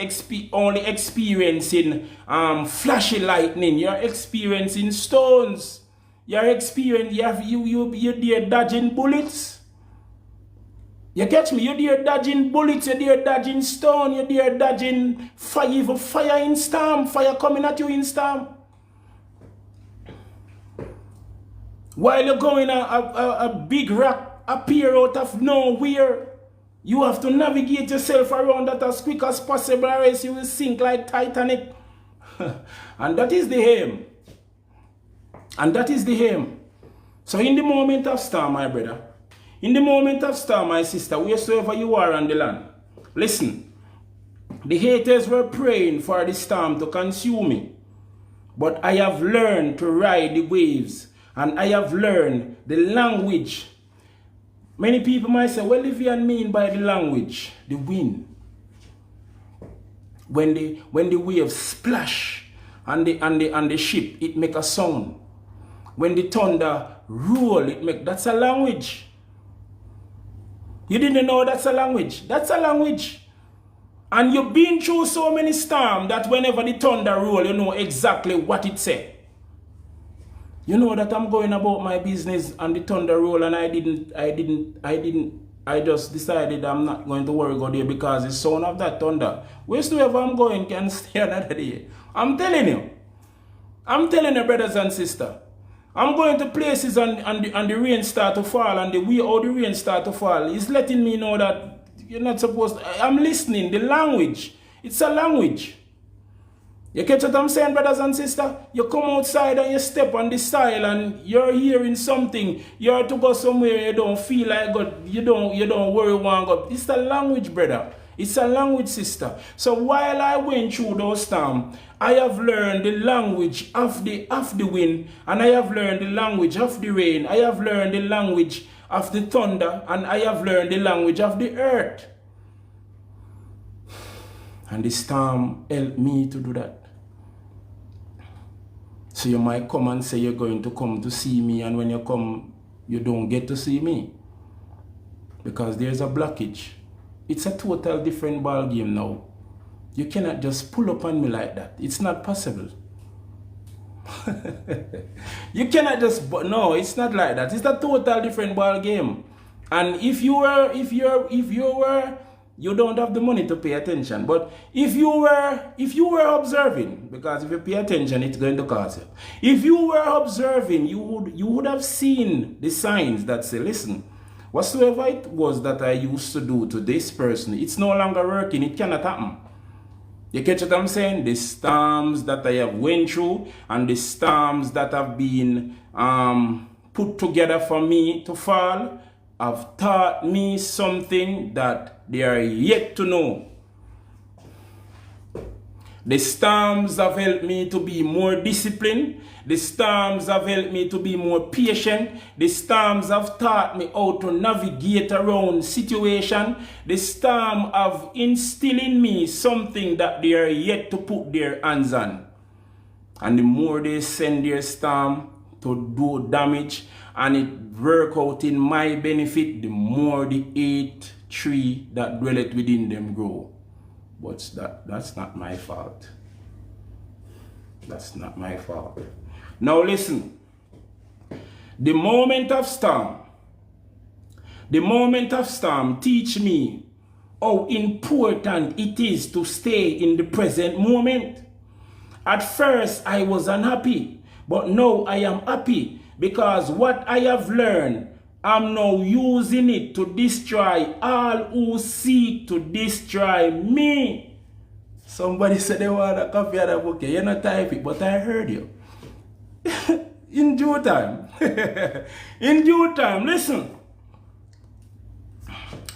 only experiencing flashy lightning. You're experiencing stones. You're dodging bullets. You catch me? You're dodging bullets. You're dodging stone. You're dodging fire. Even fire in storm. Fire coming at you in storm. While you're going, a big rock appear out of nowhere. You have to navigate yourself around that as quick as possible, or else you will sink like Titanic. And that is the aim. And that is the aim. So in the moment of storm, my brother, in the moment of storm, my sister, wheresoever you are on the land, listen. The haters were praying for the storm to consume me. But I have learned to ride the waves, and I have learned the language. Many people might say, what Livian mean by the language? The wind. When the waves splash on the ship, it make a sound. When the thunder roll, that's a language. You didn't know that's a language. That's a language. And you've been through so many storms that whenever the thunder roll, you know exactly what it said. You know that I'm going about my business on the thunder roll, and I just decided I'm not going to worry go there because the sound of that thunder. Wheresoever I'm going can stay another day. I'm telling you. I'm telling you, brothers and sisters. I'm going to places and the rain start to fall, and the way how the rain start to fall is letting me know that you're not supposed to. I'm listening. The language. It's a language. You catch what I'm saying, brothers and sisters? You come outside and you step on the soil and you're hearing something. You're to go somewhere you don't feel like God. You don't worry one God. It's a language, brother. It's a language, sister. So while I went through those storms, I have learned the language of the wind, and I have learned the language of the rain. I have learned the language of the thunder, and I have learned the language of the earth. And the storm helped me to do that. So you might come and say you're going to come to see me, and when you come, you don't get to see me. Because there's a blockage. It's a total different ball game now. You cannot just pull up on me like that. It's not possible. You cannot just, no, it's not like that. It's a total different ball game. And if you were, you don't have the money to pay attention. But if you were observing, because if you pay attention, it's going to cost you. If you were observing, you would have seen the signs that say, listen, whatsoever it was that I used to do to this person, it's no longer working. It cannot happen. You catch what I'm saying? The storms that I have went through and the storms that have been put together for me to fall have taught me something that they are yet to know. The storms have helped me to be more disciplined. The storms have helped me to be more patient. The storms have taught me how to navigate around situation. The storm have instilled in me something that they are yet to put their hands on. And the more they send their storm to do damage and it work out in my benefit, the more the 8 tree that dwelleth within them grow. But that's not my fault. That's not my fault. Now listen. The moment of storm teach me how important it is to stay in the present moment. At first I was unhappy, but now I am happy because what I have learned, I'm now using it to destroy all who seek to destroy me. Somebody said they want a copy of the book. You're not typing, but I heard you. In due time. In due time. Listen.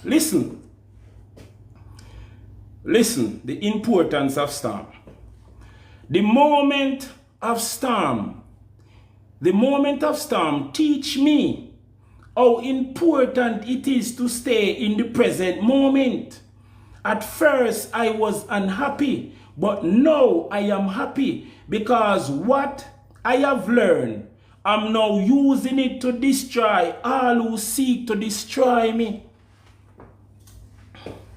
Listen. Listen. The importance of storm. The moment of storm teach me how important it is to stay in the present moment. At first, I was unhappy, but now I am happy because what I have learned, I'm now using it to destroy all who seek to destroy me.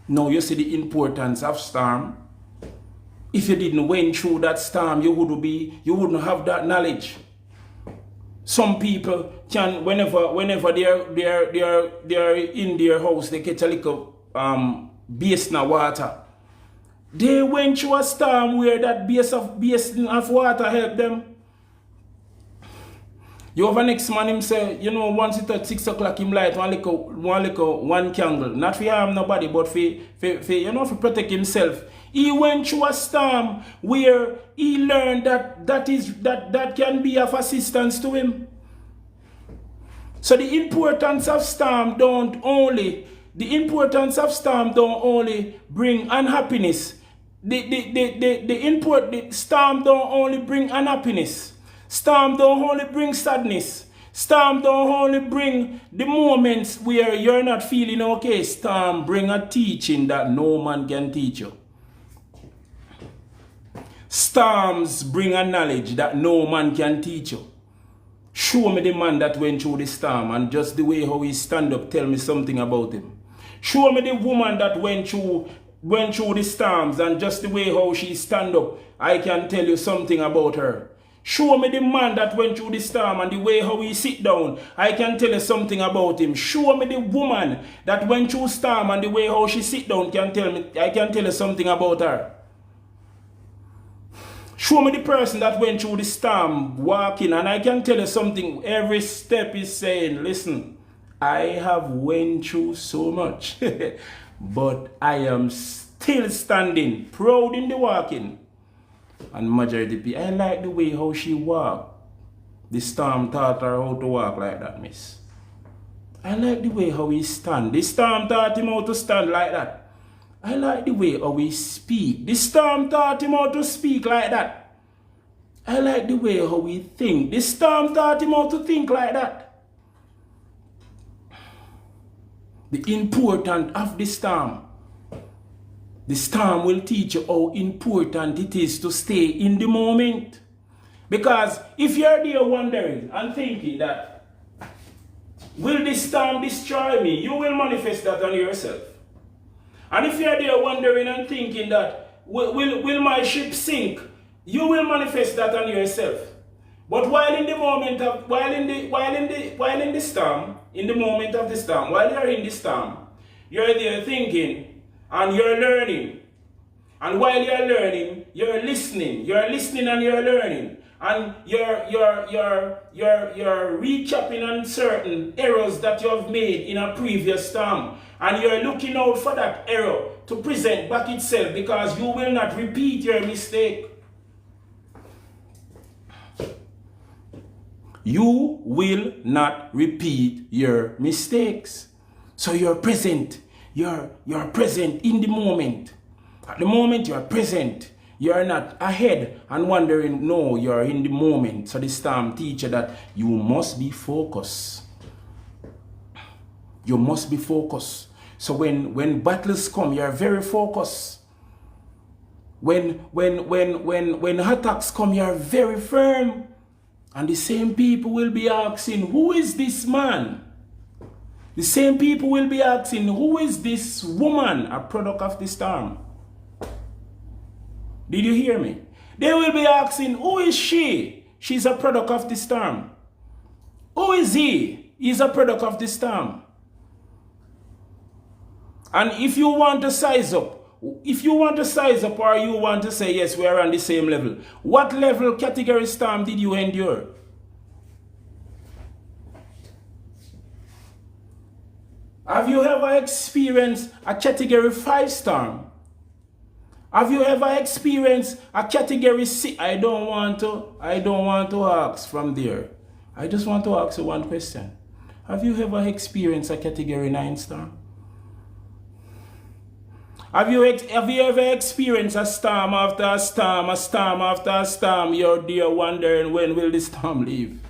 Now you see the importance of storm. If you didn't went through that storm, you wouldn't have that knowledge. Some people can, whenever they're in their house, they catch a little basin of water. They went through a storm where that basin of water helped them. You have a next man, him say, you know, once it at 6 o'clock, him light one candle. Not for harm nobody, but for protect himself. He went through a storm where he learned that can be of assistance to him. So the importance of storm don't only bring unhappiness. The storm don't only bring unhappiness. Storm don't only bring sadness. Storm don't only bring the moments where you're not feeling okay. Storm bring a teaching that no man can teach you. Storms bring a knowledge that no man can teach you. Show me the man that went through the storm and just the way how he stand up, tell me something about him. Show me the woman that went through the storms and just the way how she stand up, I can tell you something about her. Show me the man that went through the storm and the way how he sit down. I can tell you something about him. Show me the woman that went through storm and the way how she sit down. I can tell you something about her. Show me the person that went through the storm walking, and I can tell you something. Every step is saying, listen, I have went through so much, but I am still standing, proud in the walking. And majority of people, I like the way how she walk. The storm taught her how to walk like that, miss. I like the way how he stand. The storm taught him how to stand like that. I like the way how he speak. The storm taught him how to speak like that. I like the way how he think. The storm taught him how to think like that. The importance of the storm. The storm will teach you how important it is to stay in the moment. Because if you're there wondering and thinking that, will this storm destroy me? You will manifest that on yourself. And if you're there wondering and thinking that, will my ship sink? You will manifest that on yourself. But while in the moment of, while in the storm, in the moment of the storm, while you're in the storm, you're there thinking and you're learning. And while you're learning, you're listening. You're listening and you're learning. And you're recapping on certain errors that you have made in a previous storm. And you're looking out for that error to present back itself, because you will not repeat your mistake. You will not repeat your mistakes. So you're present. You're present in the moment. At the moment you're present. You're not ahead and wondering. No, you're in the moment. So the storm teaches that you must be focused. You must be focused. So when battles come, you're very focused. When attacks come, you're very firm. And the same people will be asking, who is this man? The same people will be asking, who is this woman, a product of the storm? Did you hear me? They will be asking, who is she? She's a product of the storm. Who is he? He's a product of the storm. And if you want to size up, or you want to say, yes, we are on the same level, what level category storm did you endure? Have you ever experienced a category 5 storm? Have you ever experienced a category 6? I don't want to ask from there. I just want to ask you one question. Have you ever experienced a category 9 storm? Have you ever experienced a storm after a storm, a storm after a storm? You're there wondering, when will the storm leave?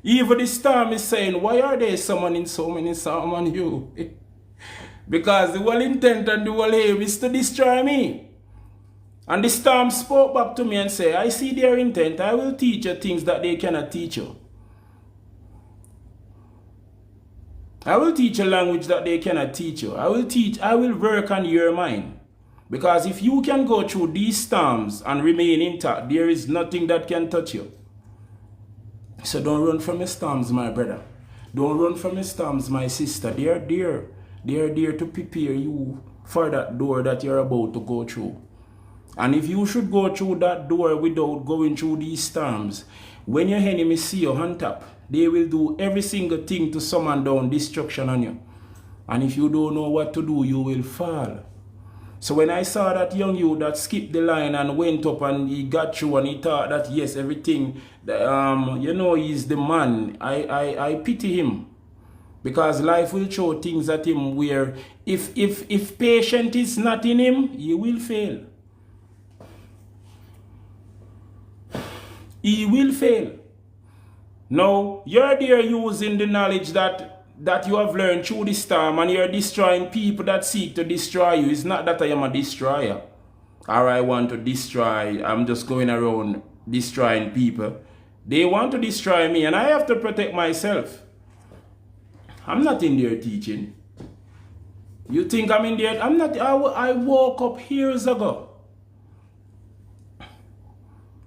Even the storm is saying, why are they summoning so many storms on you? Because the whole intent and the whole aim is to destroy me. And the storm spoke back to me and said, I see their intent. I will teach you things that they cannot teach you. I will teach a language that they cannot teach you. I will work on your mind. Because if you can go through these storms and remain intact, there is nothing that can touch you. So don't run from the storms, my brother. Don't run from the storms, my sister. They are there. They are there to prepare you for that door that you're about to go through. And if you should go through that door without going through these storms, when your enemy see you on top, they will do every single thing to summon down destruction on you. And if you don't know what to do, you will fall. So when I saw that young youth that skipped the line and went up and he got through and he thought that yes, everything, he's the man, I pity him. Because life will throw things at him where if patience is not in him, he will fail. He will fail. Now, you're there using the knowledge that you have learned through this storm, and you're destroying people that seek to destroy you. It's not that I am a destroyer, or I want to destroy. I'm just going around destroying people. They want to destroy me, and I have to protect myself. I'm not in there teaching. You think I'm in there? I'm not. I woke up years ago.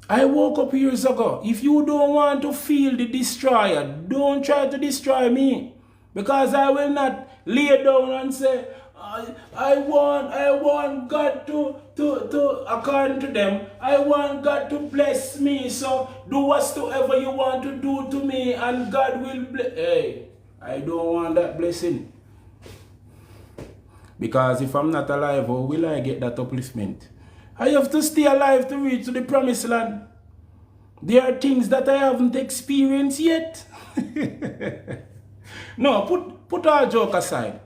I woke up years ago. If you don't want to feel the destroyer, don't try to destroy me. Because I will not lay down and say, I want God to, according to them, I want God to bless me. So do whatsoever you want to do to me and God will bless. Hey, I don't want that blessing. Because if I'm not alive, how will I get that upliftment? I have to stay alive to reach to the promised land. There are things that I haven't experienced yet. No, put all joke aside.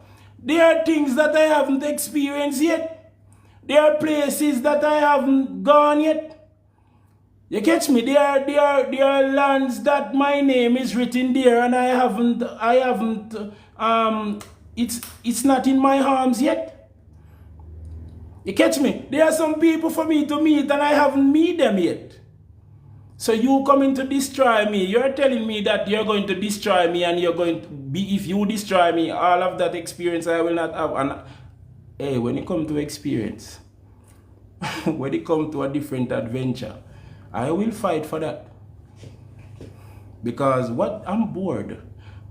There are things that I haven't experienced yet. There are places that I haven't gone yet. You catch me? There are lands that my name is written there and it's not in my arms yet. You catch me? There are some people for me to meet and I haven't met them yet. So you coming to destroy me. You're telling me that you're going to destroy me and you're going to be, if you destroy me, all of that experience I will not have. And hey, when it comes to experience, when it comes to a different adventure, I will fight for that. Because I'm bored.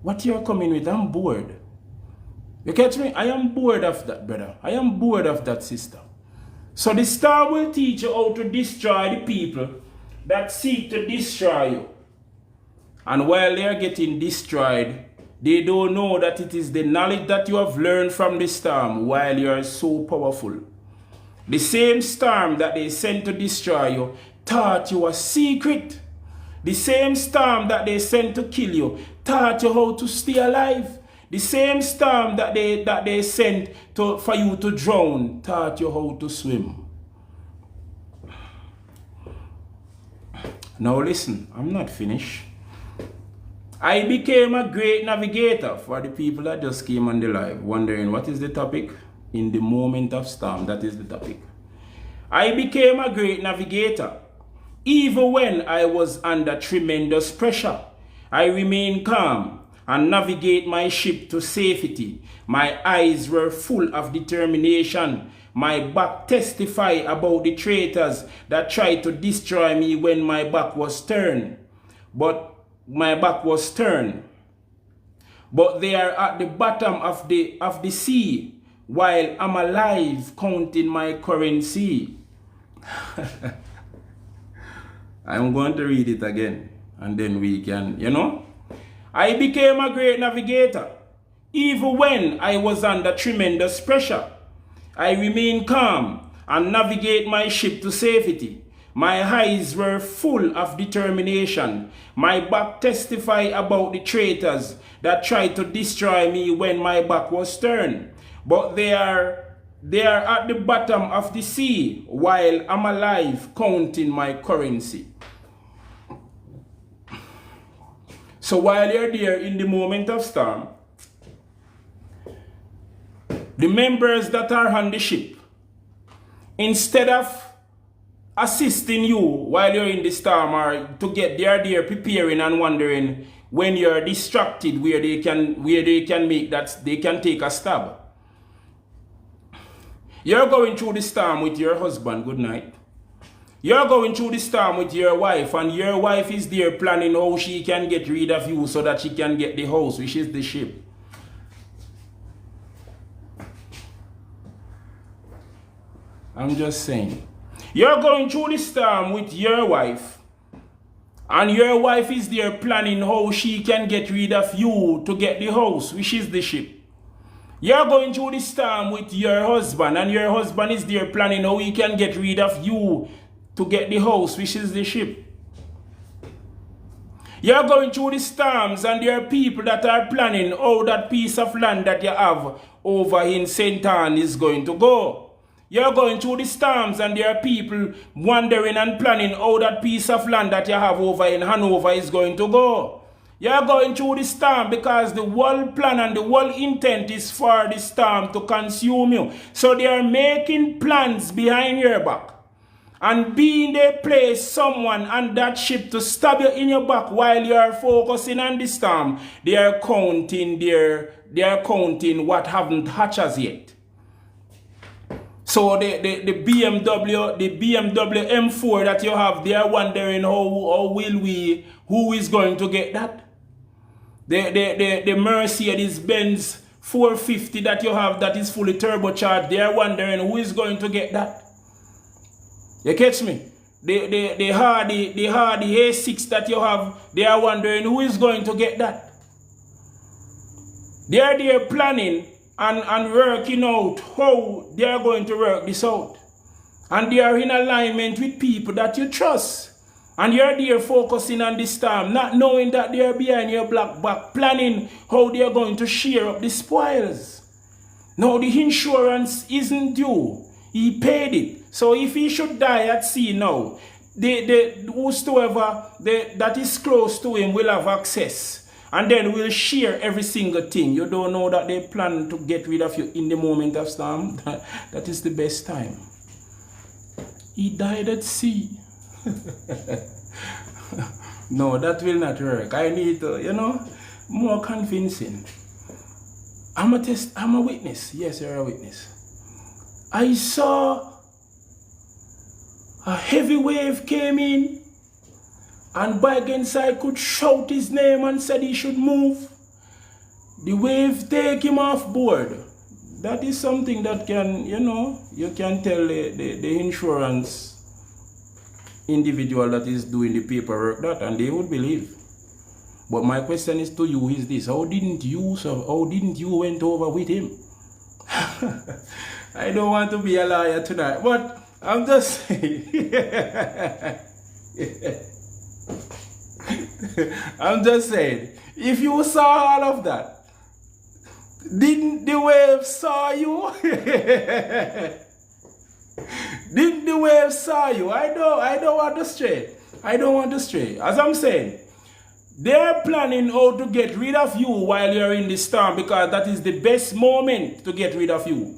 What you're coming with, I'm bored. You catch me? I am bored of that, brother. I am bored of that, sister. So the storm will teach you how to destroy the people that seek to destroy you. And while they are getting destroyed, they don't know that it is the knowledge that you have learned from the storm while you are so powerful. The same storm that they sent to destroy you taught you a secret. The same storm that they sent to kill you taught you how to stay alive. The same storm that they sent for you to drown taught you how to swim. Now listen, I'm not finished. I became a great navigator. For the people that just came on the live wondering what is the topic? In the moment of storm, that is the topic. I became a great navigator. Even when I was under tremendous pressure, I remained calm and navigate my ship to safety. My eyes were full of determination. My back testified about the traitors that tried to destroy me when my back was turned. But they are at the bottom of the sea, while I'm alive counting my currency. I'm going to read it again, and then we can, I became a great navigator. Even when I was under tremendous pressure, I remained calm and navigate my ship to safety. My eyes were full of determination. My back testified about the traitors that tried to destroy me when my back was turned. But they are at the bottom of the sea while I'm alive counting my currency. So while you're there in the moment of storm, the members that are on the ship, instead of assisting you while you're in the storm or to get there preparing and wondering when you're distracted where they can make that, they can take a stab. You're going through the storm with your husband, good night. You're going through the storm with your wife, and your wife is there planning how she can get rid of you so that she can get the house, which is the ship. I'm just saying. You're going through the storm with your wife, and your wife is there planning how she can get rid of you to get the house, which is the ship. You're going through the storm with your husband, and your husband is there planning how he can get rid of you to get the house, which is the ship. You're going through the storms, and there are people that are planning how that piece of land that you have over in St. Anne is going to go. You're going through the storms, and there are people wondering and planning how that piece of land that you have over in Hanover is going to go. You're going through the storm because the whole plan and the whole intent is for the storm to consume you. So they are making plans behind your back. And being they place someone on that ship to stab you in your back while you are focusing on the storm, they are counting what haven't hatched as yet. So the BMW M4 that you have, they are wondering who is going to get that? The Mercedes Benz 450 that you have that is fully turbocharged, they are wondering who is going to get that. You catch me? The Hardy A6 that you have, they are wondering who is going to get that. They are there planning and working out how they are going to work this out. And they are in alignment with people that you trust. And you are there focusing on this time, not knowing that they are behind your black back, planning how they are going to share up the spoils. Now the insurance isn't due. He paid it. So if he should die at sea now, whosoever that is close to him will have access. And then we'll share every single thing. You don't know that they plan to get rid of you in the moment of storm. That is the best time. He died at sea. No, that will not work. I need more convincing. I'm a witness. Yes, you're a witness. I saw a heavy wave came in, and by against I could shout his name and said he should move. The wave take him off board. That is something that can, you can tell the insurance individual that is doing the paperwork that, and they would believe. But my question is to you is this: how didn't you went over with him? I don't want to be a liar tonight, but I'm just saying. I'm just saying, if you saw all of that, didn't the wave saw you? Didn't the wave saw you? I don't want to stray. I don't want to stray. As I'm saying, they're planning how to get rid of you while you're in the storm, because that is the best moment to get rid of you.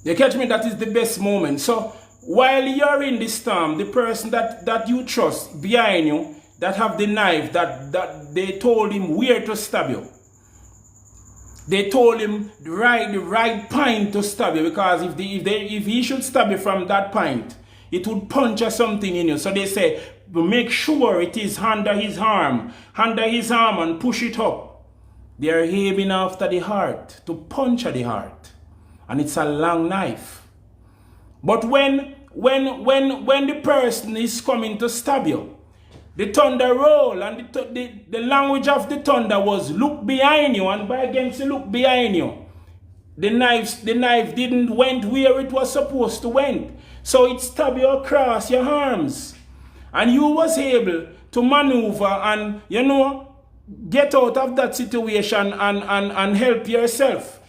You catch me? That is the best moment. So while you're in the storm, the person that you trust behind you, that have the knife, that they told him where to stab you. They told him the right point to stab you, because if he should stab you from that point, it would puncture something in you. So they say, make sure it is under his arm, and push it up. They are aiming after the heart to puncture the heart, and it's a long knife. But when the person is coming to stab you, the thunder roll, and the language of the thunder was look behind you, and by against look behind you, the knife didn't went where it was supposed to went. So it stabbed you across your arms. And you was able to maneuver and, get out of that situation and help yourself.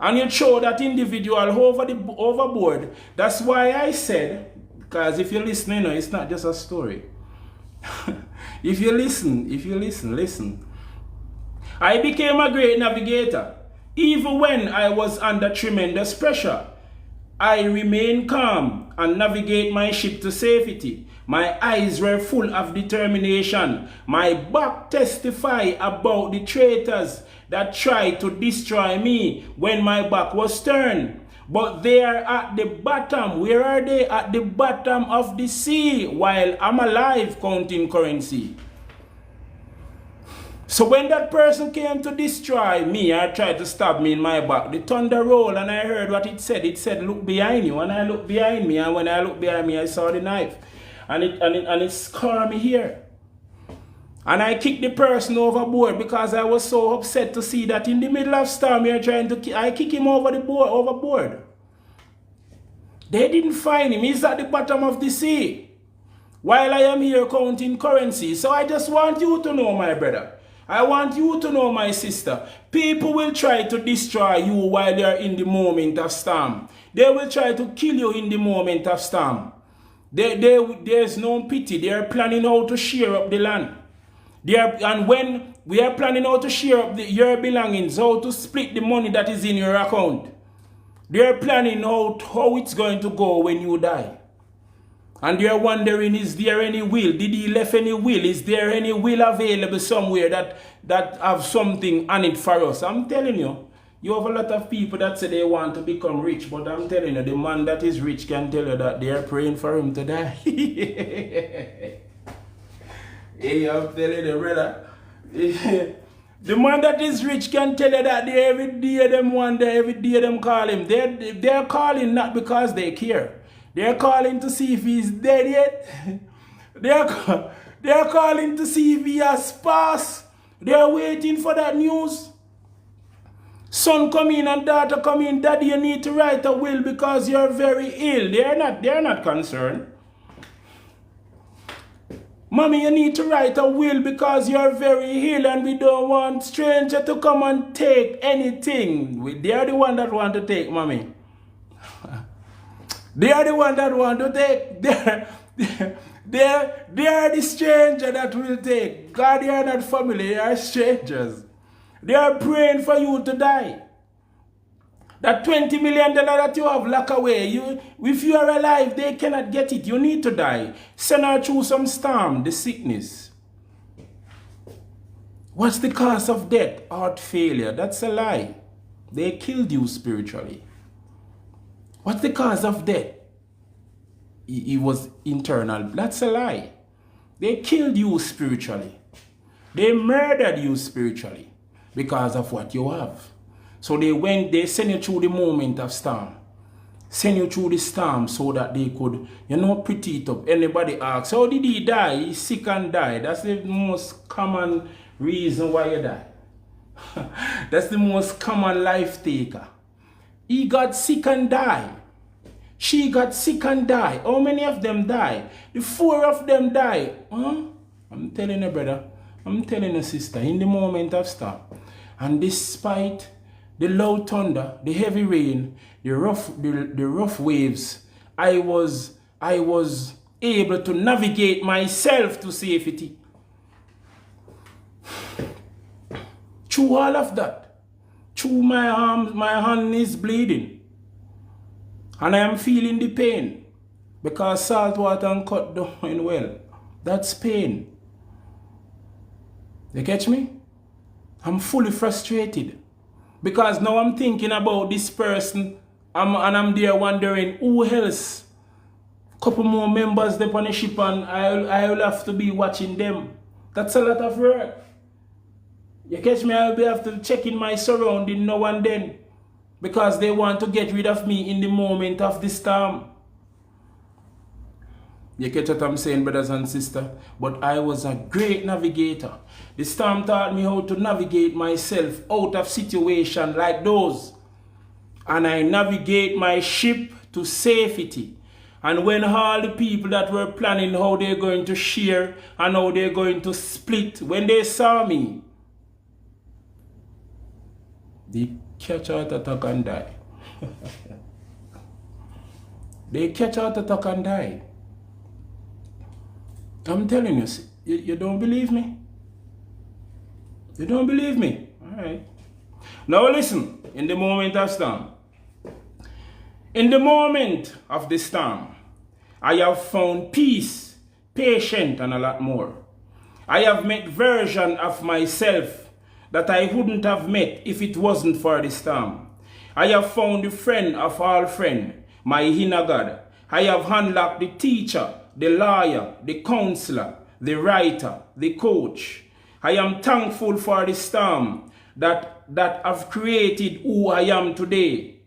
And you throw that individual overboard. That's why I said, because if you listen, it's not just a story. If you listen, listen. I became a great navigator. Even when I was under tremendous pressure, I remained calm and navigate my ship to safety. My eyes were full of determination. My back testified about the traitors that tried to destroy me when my back was turned. But they are at the bottom. Where are they? At the bottom of the sea, while I'm alive counting currency. So when that person came to destroy me or tried to stab me in my back, the thunder rolled, and I heard what it said. It said, look behind you. And I looked behind me, and when I looked behind me, I saw the knife. And it scarred me here. And I kicked the person overboard because I was so upset to see that in the middle of storm, I kick him overboard. They didn't find him. He's at the bottom of the sea, while I am here counting currency. So I just want you to know, my brother. I want you to know, my sister. People will try to destroy you while you're in the moment of storm. They will try to kill you in the moment of storm. There's no pity. They are planning how to share up the land. And when we are planning how to share up your belongings, how to split the money that is in your account, they are planning out how it's going to go when you die. And they are wondering, is there any will? Did he left any will? Is there any will available somewhere that have something on it for us? I'm telling you, You have a lot of people that say they want to become rich, but I'm telling you, the man that is rich can tell you that they are praying for him to die. Hey, I'm telling you, brother. The man that is rich can tell you that they every day them wonder, every day them call him. They're calling not because they care. They're calling to see if he's dead yet. They're calling to see if he has passed. They're waiting for that news. Son come in and daughter come in. Daddy, you need to write a will because you're very ill. They're not concerned. Mommy, you need to write a will because you're very ill and we don't want stranger to come and take anything. They are the one that want to take, mommy. They are the one that want to take. They are the stranger that will take. God, they are not family, they are strangers. They are praying for you to die. That $20 million that you have locked away, if you are alive, they cannot get it. You need to die. Send her through some storm, the sickness. What's the cause of death? Heart failure. That's a lie. They killed you spiritually. What's the cause of death? It was internal. That's a lie. They killed you spiritually. They murdered you spiritually because of what you have. So they send you through the moment of storm. Send you through the storm so that they could, pretty it up. Anybody asks, how did he die? He's sick and died. That's the most common reason why you die. That's the most common life taker. He got sick and died. She got sick and died. How many of them died? The 4 of them died. Huh? I'm telling you, brother. I'm telling you, sister, in the moment of storm. And despite the loud thunder, the heavy rain, the rough waves, I was able to navigate myself to safety. Through all of that, through my arm, my hand is bleeding. And I am feeling the pain because salt water and cut down well. That's pain. You catch me? I'm fully frustrated because now I'm thinking about this person and I'm there wondering who else. Couple more members there on the ship and I'll have to be watching them. That's a lot of work. You catch me? I'll be have to check in my surrounding now and then. Because they want to get rid of me in the moment of the storm. You catch what I'm saying, brothers and sisters? But I was a great navigator. The storm taught me how to navigate myself out of situations like those. And I navigate my ship to safety. And when all the people that were planning how they're going to share and how they're going to split, when they saw me, they catch heart attack and die. They catch heart attack and die. I'm telling you, you don't believe me? You don't believe me? Alright. Now listen, in the moment of storm. In the moment of the storm, I have found peace, patience, and a lot more. I have met version of myself that I wouldn't have met if it wasn't for the storm. I have found the friend of all friends, my inner God. I have unlocked the teacher, the lawyer, the counselor, the writer, the coach. I am thankful for the storm that have created who I am today.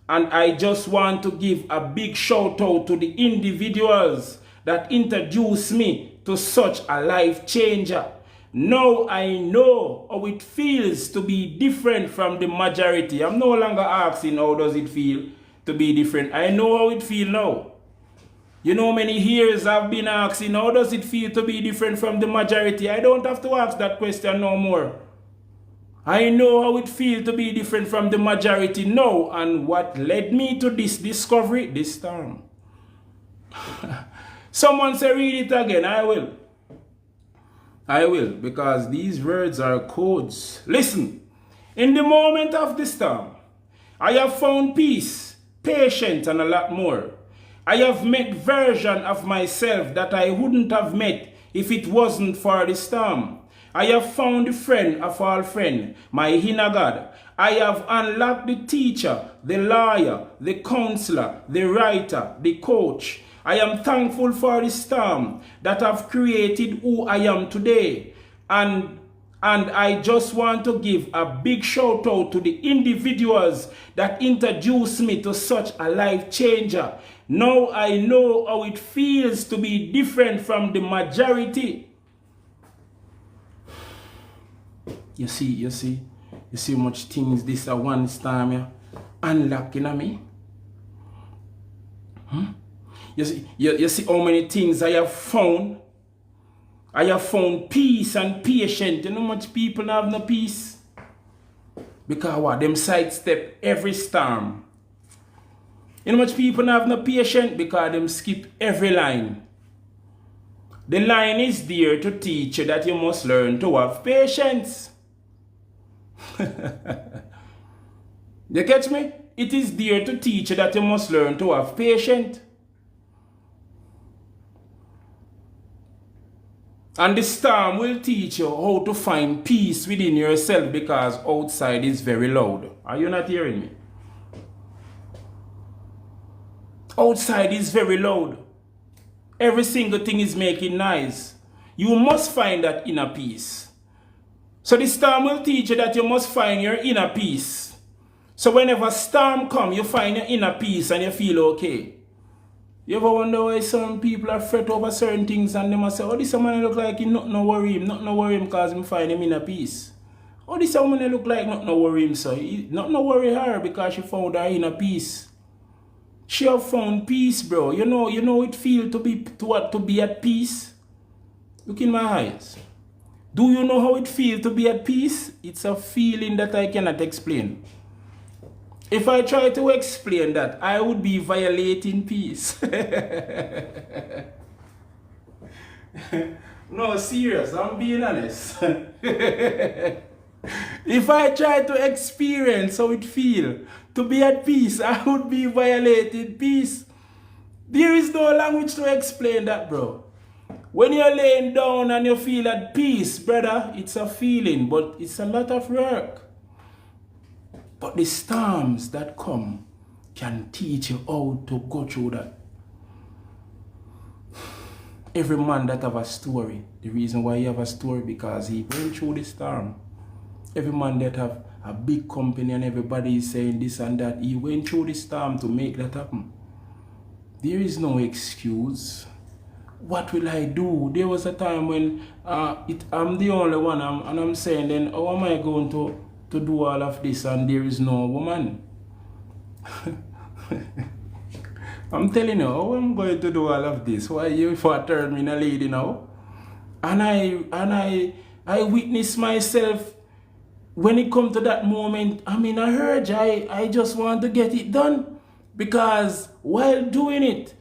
And I just want to give a big shout out to the individuals that introduced me to such a life changer. Now I know how it feels to be different from the majority. I'm no longer asking how does it feel to be different. I know how it feels now. You know, many years I've been asking how does it feel to be different from the majority. I don't have to ask that question no more. I know how it feels to be different from the majority now. And what led me to this discovery? This storm. Someone say read it again. I will. I will, because these words are codes. Listen, in the moment of the storm, I have found peace, patience, and a lot more. I have met version of myself that I wouldn't have met if it wasn't for the storm. I have found the friend of all friends, my inner God. I have unlocked the teacher, the lawyer, the counselor, the writer, the coach. I am thankful for the storm that have created who I am today. And I just want to give a big shout out to the individuals that introduced me to such a life changer. Now I know how it feels to be different from the majority. You see how much things this a one storm yeah, unlocking on me. You see how many things I have found. I have found peace and patience. You know how much people have no peace? Because what? Them sidestep every storm. You know how much people have no patience? Because them skip every line. The line is there to teach you that you must learn to have patience. You catch me? It is there to teach you that you must learn to have patience. And the storm will teach you how to find peace within yourself because outside is very loud. Are you not hearing me? Outside is very loud. Every single thing is making noise. You must find that inner peace. So the storm will teach you that you must find your inner peace. So whenever storm comes, you find your inner peace and you feel okay. You ever wonder why some people are fret over certain things and they must say, oh, this man look like he not no worry him because him find him in a peace. Oh, this woman look like not no worry him, so not no worry her because she found her inner peace. She have found peace, bro. You know it feel to be at peace. Look in my eyes. Do you know how it feels to be at peace? It's a feeling that I cannot explain. If I try to explain that, I would be violating peace. No, serious, I'm being honest. If I try to experience how it feels to be at peace, I would be violating peace. There is no language to explain that, bro. When you're laying down and you feel at peace, brother, it's a feeling, but it's a lot of work. But the storms that come can teach you how to go through that. Every man that have a story, the reason why he have a story because he went through the storm. Every man that have a big company and everybody is saying this and that, he went through the storm to make that happen. There is no excuse. What will I do? There was a time when I'm the only one and I'm saying then how am I going to do all of this and there is no woman? I'm telling you, how I'm going to do all of this? Why you for turn me in a lady now? And I witness myself when it comes to that moment. I'm in a urge. I just want to get it done because while doing it,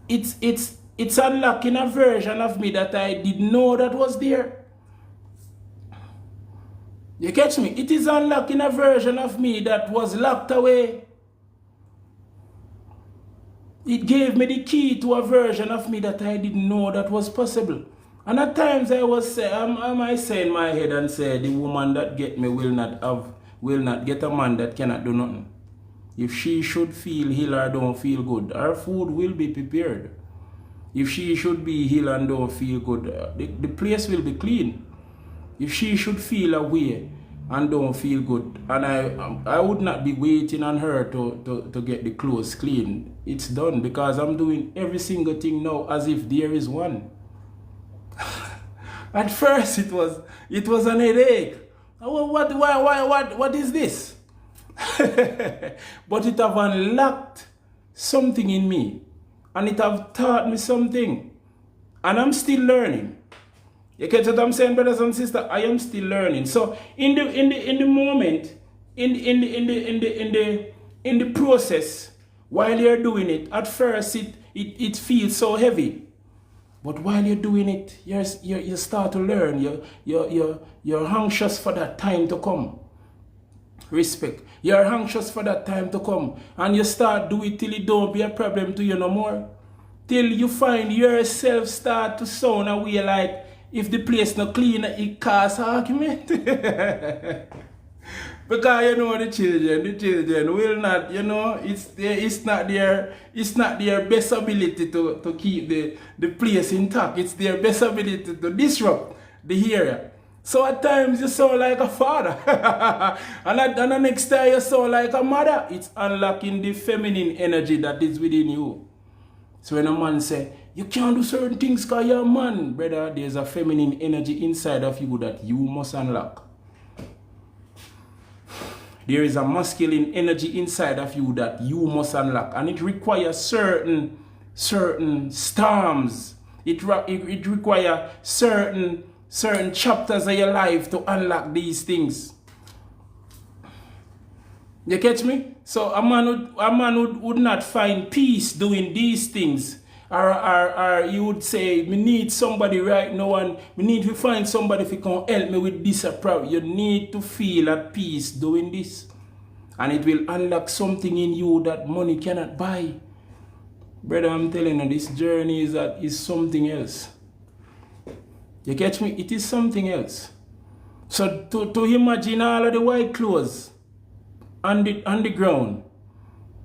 it's unlocking a version of me that I didn't know that was there. You catch me? It is unlocking a version of me that was locked away. It gave me the key to a version of me that I didn't know that was possible. And at times I was saying, I might say in my head and say, the woman that get me will not get a man that cannot do nothing. If she should feel ill or don't feel good, her food will be prepared. If she should be ill and don't feel good, the place will be clean. If she should feel away and don't feel good, and I would not be waiting on her to get the clothes clean. It's done because I'm doing every single thing now as if there is one. At first it was an headache. What is this? But it have unlocked something in me, and it have taught me something, and I'm still learning. You get what I'm saying, brothers and sisters? I am still learning. So in the moment, in the process, while you're doing it, at first it feels so heavy. But while you're doing it, you start to learn. You're anxious for that time to come. Respect. You're anxious for that time to come. And you start do it till it don't be a problem to you no more. Till you find yourself start to sound away like if the place not clean, it cause argument. Because you know the children will not, you know, it's not their best ability to keep the place intact. It's their best ability to disrupt the area. So at times you sound like a father. and the next time you sound like a mother. It's unlocking the feminine energy that is within you. So when a man say, you can't do certain things because you're a man, brother, there's a feminine energy inside of you that you must unlock. There is a masculine energy inside of you that you must unlock. And it requires certain storms. It requires certain chapters of your life to unlock these things. You catch me? So a man would not find peace doing these things. Or you would say, me need somebody right now and me need to find somebody who can help me with this problem. You need to feel at peace doing this. And it will unlock something in you that money cannot buy. Brother, I'm telling you, this journey is something else. You catch me? It is something else. So to imagine all of the white clothes on the ground,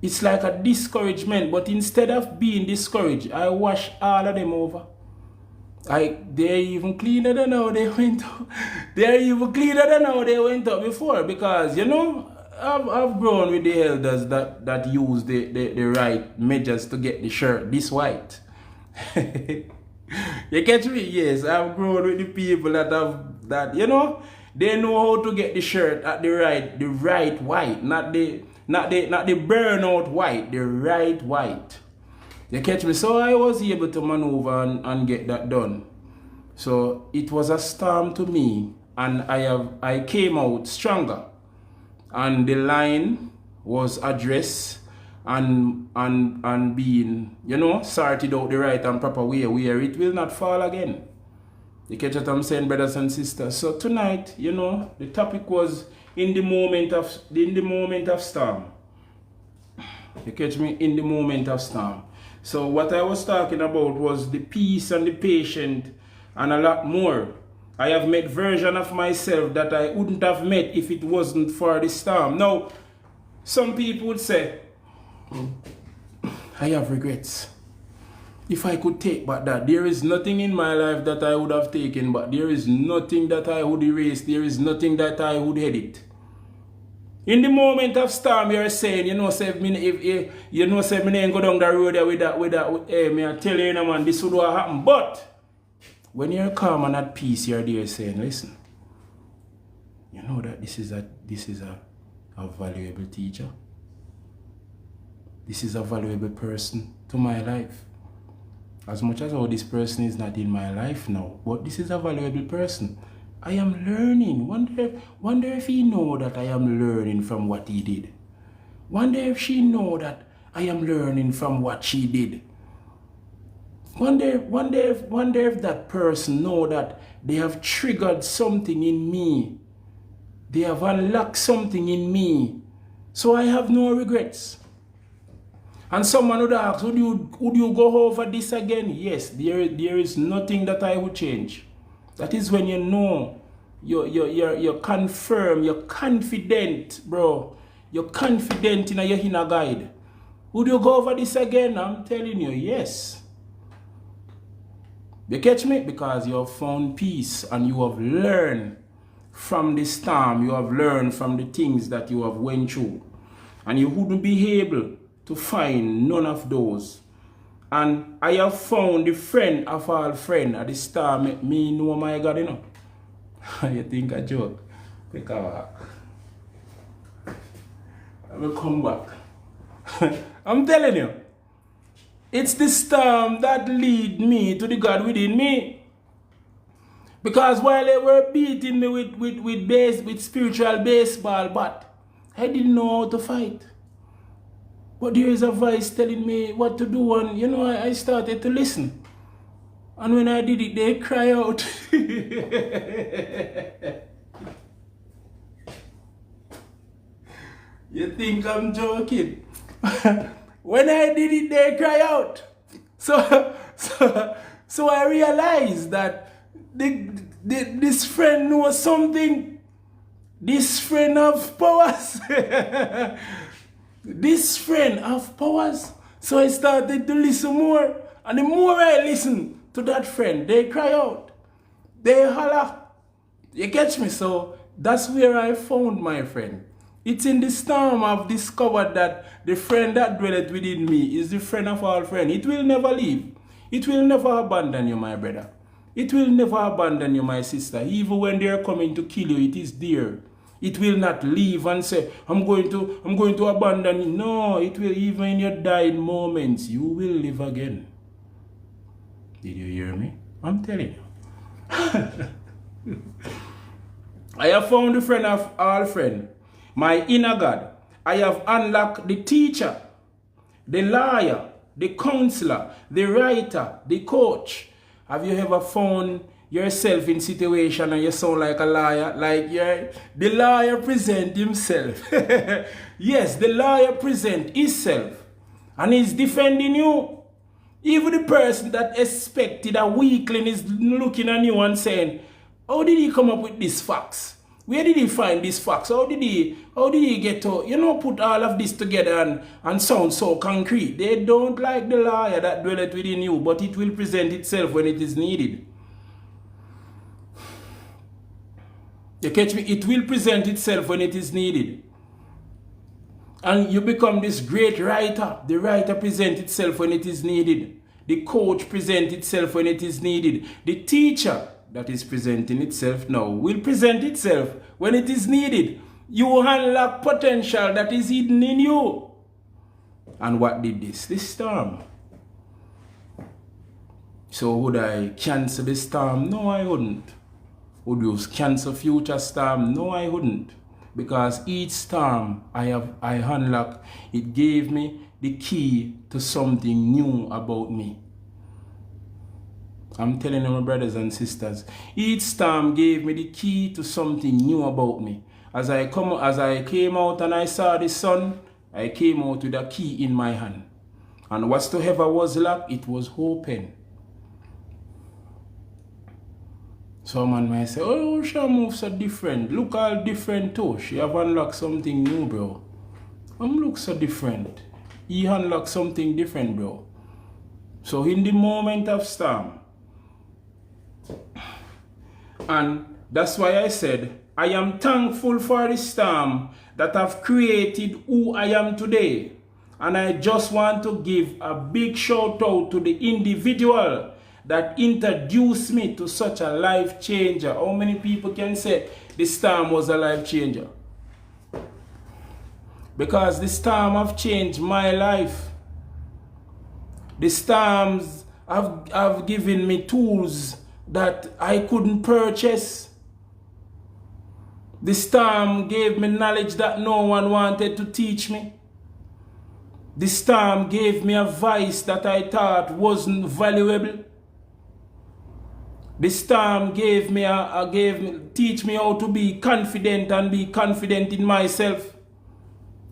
it's like a discouragement, but instead of being discouraged, I wash all of them over. They're even cleaner than how they went up. They're even cleaner than how they went up before. Because, you know, I've grown with the elders that use the right measures to get the shirt this white. You catch me? Yes, I've grown with the people that you know, they know how to get the shirt at the right white, not the burnout white, the right white. You catch me? So I was able to maneuver and get that done. So it was a storm to me, and I came out stronger. And the line was addressed and being, you know, sorted out the right and proper way where it will not fall again. You catch what I'm saying, brothers and sisters? So tonight, you know, the topic was in the moment of storm. You catch me? In the moment of storm. So what I was talking about was the peace and the patience and a lot more. I have met version of myself that I wouldn't have met if it wasn't for the storm. Now, some people would say, I have regrets. If I could take back that, there is nothing in my life that I would have taken back. There is nothing that I would erase. There is nothing that I would edit. In the moment of storm, you're saying, you know, say, if you know, say, me ain't go down the road there with that, hey, me I tell you, man, this would have happened. But when you're calm and at peace, you're there saying, listen, you know that this is a valuable teacher. This is a valuable person to my life. As much as this person is not in my life now, but this is a valuable person. I am learning. Wonder if he know that I am learning from what he did. Wonder if she know that I am learning from what she did. Wonder if that person know that they have triggered something in me. They have unlocked something in me. So I have no regrets. And someone would ask, would you go over this again? Yes, there is nothing that I would change. That is when you know you're confirmed, you're confident, bro. You're confident in your inner guide. Would you go over this again? I'm telling you, yes. You catch me? Because you have found peace and you have learned from the storm. You have learned from the things that you have went through. And you wouldn't be able to find none of those. And I have found the friend of all friends at the storm. Me know my God, you know. You think I joke? Because I will come back. I'm telling you. It's the storm that lead me to the God within me. Because while they were beating me with spiritual baseball bat, I didn't know how to fight. But there is a voice telling me what to do, and you know, I started to listen. And when I did it, they cry out. You think I'm joking? When I did it, they cry out. So I realized that this friend knows something. This friend have powers. This friend have powers. So I started to listen more. And the more I listen to that friend, they cry out. They holler. You catch me? So that's where I found my friend. It's in the storm I've discovered that the friend that dwelleth within me is the friend of all friends. It will never leave. It will never abandon you, my brother. It will never abandon you, my sister. Even when they are coming to kill you, it is there. It will not leave and say, I'm going to abandon you. No, it will, even in your dying moments, you will live again. Did you hear me? I'm telling you. I have found the friend of all friends, my inner God. I have unlocked the teacher, the lawyer, the counselor, the writer, the coach. Have you ever found yourself in situation and you sound like a liar? Like the lawyer present himself. Yes, the lawyer present himself and he's defending you. Even the person that expected a weakling is looking at you and saying, how did he come up with these facts? Where did he find these facts? How did he get to, put all of this together and sound so concrete? They don't like the liar that dwelleth within you, but it will present itself when it is needed. You catch me? It will present itself when it is needed. And you become this great writer. The writer presents itself when it is needed. The coach presents itself when it is needed. The teacher that is presenting itself now will present itself when it is needed. You unlock potential that is hidden in you. And what did this? This storm. So would I cancel the storm? No, I wouldn't. Would you cancel future storm? No, I wouldn't. Because each storm I unlocked, it gave me the key to something new about me. I'm telling you, my brothers and sisters, each storm gave me the key to something new about me. As I came out and I saw the sun, I came out with a key in my hand. And whatsoever was locked, it was open. Someone might say, oh, she moves so different. Look all different too. She have unlocked something new, bro. Look so different. He unlocked something different, bro. So in the moment of storm, and that's why I said, I am thankful for the storm that have created who I am today. And I just want to give a big shout out to the individual that introduced me to such a life changer. How many people can say the storm was a life changer? Because the storm have changed my life. The storms have given me tools that I couldn't purchase. The storm gave me knowledge that no one wanted to teach me. The storm gave me advice that I thought wasn't valuable. The storm teach me how to be confident and be confident in myself.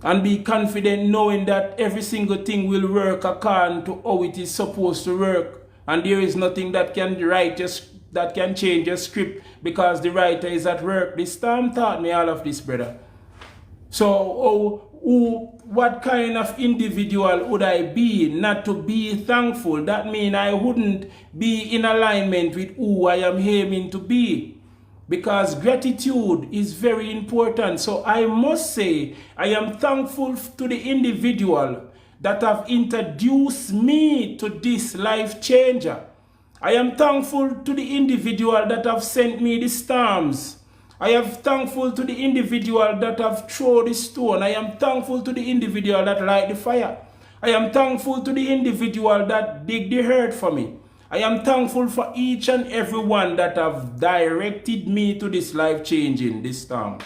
And be confident knowing that every single thing will work according to how it is supposed to work. And there is nothing that can change your script because the writer is at work. The storm taught me all of this, brother. So what kind of individual would I be not to be thankful? That means I wouldn't be in alignment with who I am aiming to be. Because gratitude is very important. So I must say, I am thankful to the individual that have introduced me to this life changer. I am thankful to the individual that have sent me the storms. I am thankful to the individual that have thrown the stone. I am thankful to the individual that light the fire. I am thankful to the individual that dig the earth for me. I am thankful for each and every one that have directed me to this life changing this storm.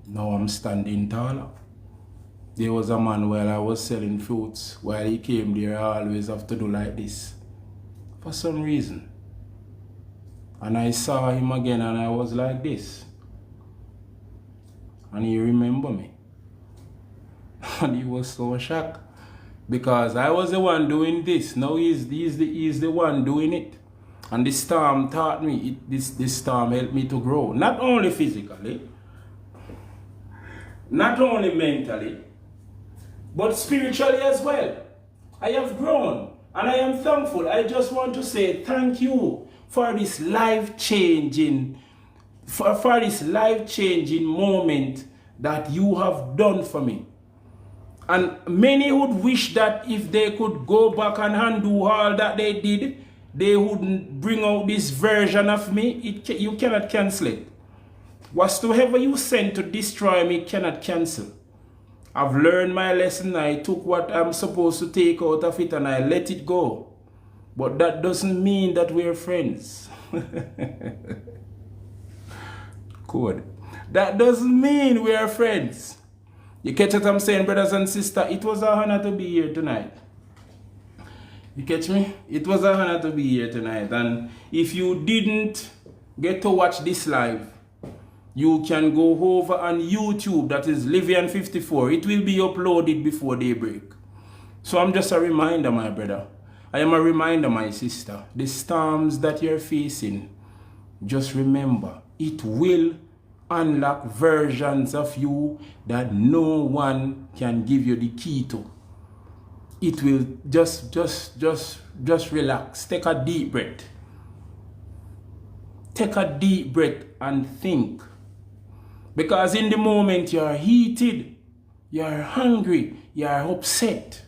Now I'm standing taller. There was a man while I was selling fruits. While he came there, I always have to do like this. For some reason. And I saw him again and I was like this. And he remembered me. And he was so shocked. Because I was the one doing this. Now he's the one doing it. And this storm taught me, this storm helped me to grow. Not only physically, not only mentally, but spiritually as well. I have grown and I am thankful. I just want to say thank you for this life-changing, for this life-changing moment that you have done for me. And many would wish that if they could go back and undo all that they did, they wouldn't bring out this version of me. You cannot cancel it. Whatsoever you send to destroy me cannot cancel. I've learned my lesson. I took what I'm supposed to take out of it and I let it go. But that doesn't mean that we're friends. Good. That doesn't mean we're friends. You catch what I'm saying, brothers and sisters? It was an honor to be here tonight. You catch me? It was an honor to be here tonight. And if you didn't get to watch this live, you can go over on YouTube. That is Livian 54. It will be uploaded before daybreak. So I'm just a reminder, my brother. I am a reminder, my sister. The storms that you're facing, just remember, it will unlock versions of you that no one can give you the key to. It will just relax. Take a deep breath. Take a deep breath and think. Because in the moment you're heated, you're hungry, you're upset.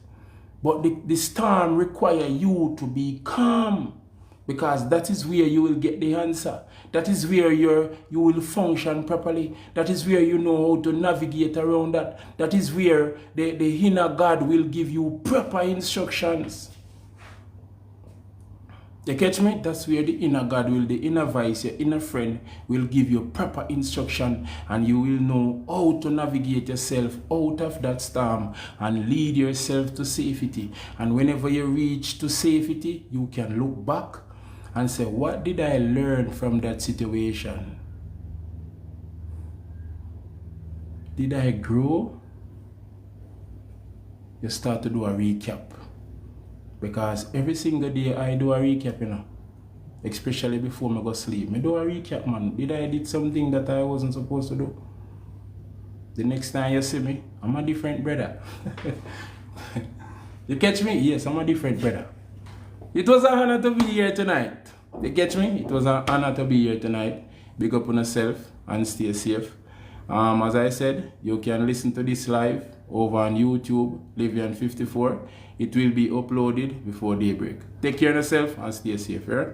But the storm requires you to be calm. Because that is where you will get the answer. That is where you will function properly. That is where you know how to navigate around that. That is where the inner God will give you proper instructions. You catch me? That's where the inner God will, the inner vice, your inner friend will give you proper instruction, and you will know how to navigate yourself out of that storm and lead yourself to safety. And whenever you reach to safety, you can look back and say, what did I learn from that situation? Did I grow? You start to do a recap. Because every single day I do a recap, you know. Especially before I go sleep. I do a recap, man. Did I did something that I wasn't supposed to do? The next time you see me, I'm a different brother. You catch me? Yes, I'm a different brother. It was an honor to be here tonight. You catch me? It was an honor to be here tonight. Big up on yourself and stay safe. As I said, you can listen to this live over on YouTube, Livian 54. It will be uploaded before daybreak. Take care of yourself and stay safe, right?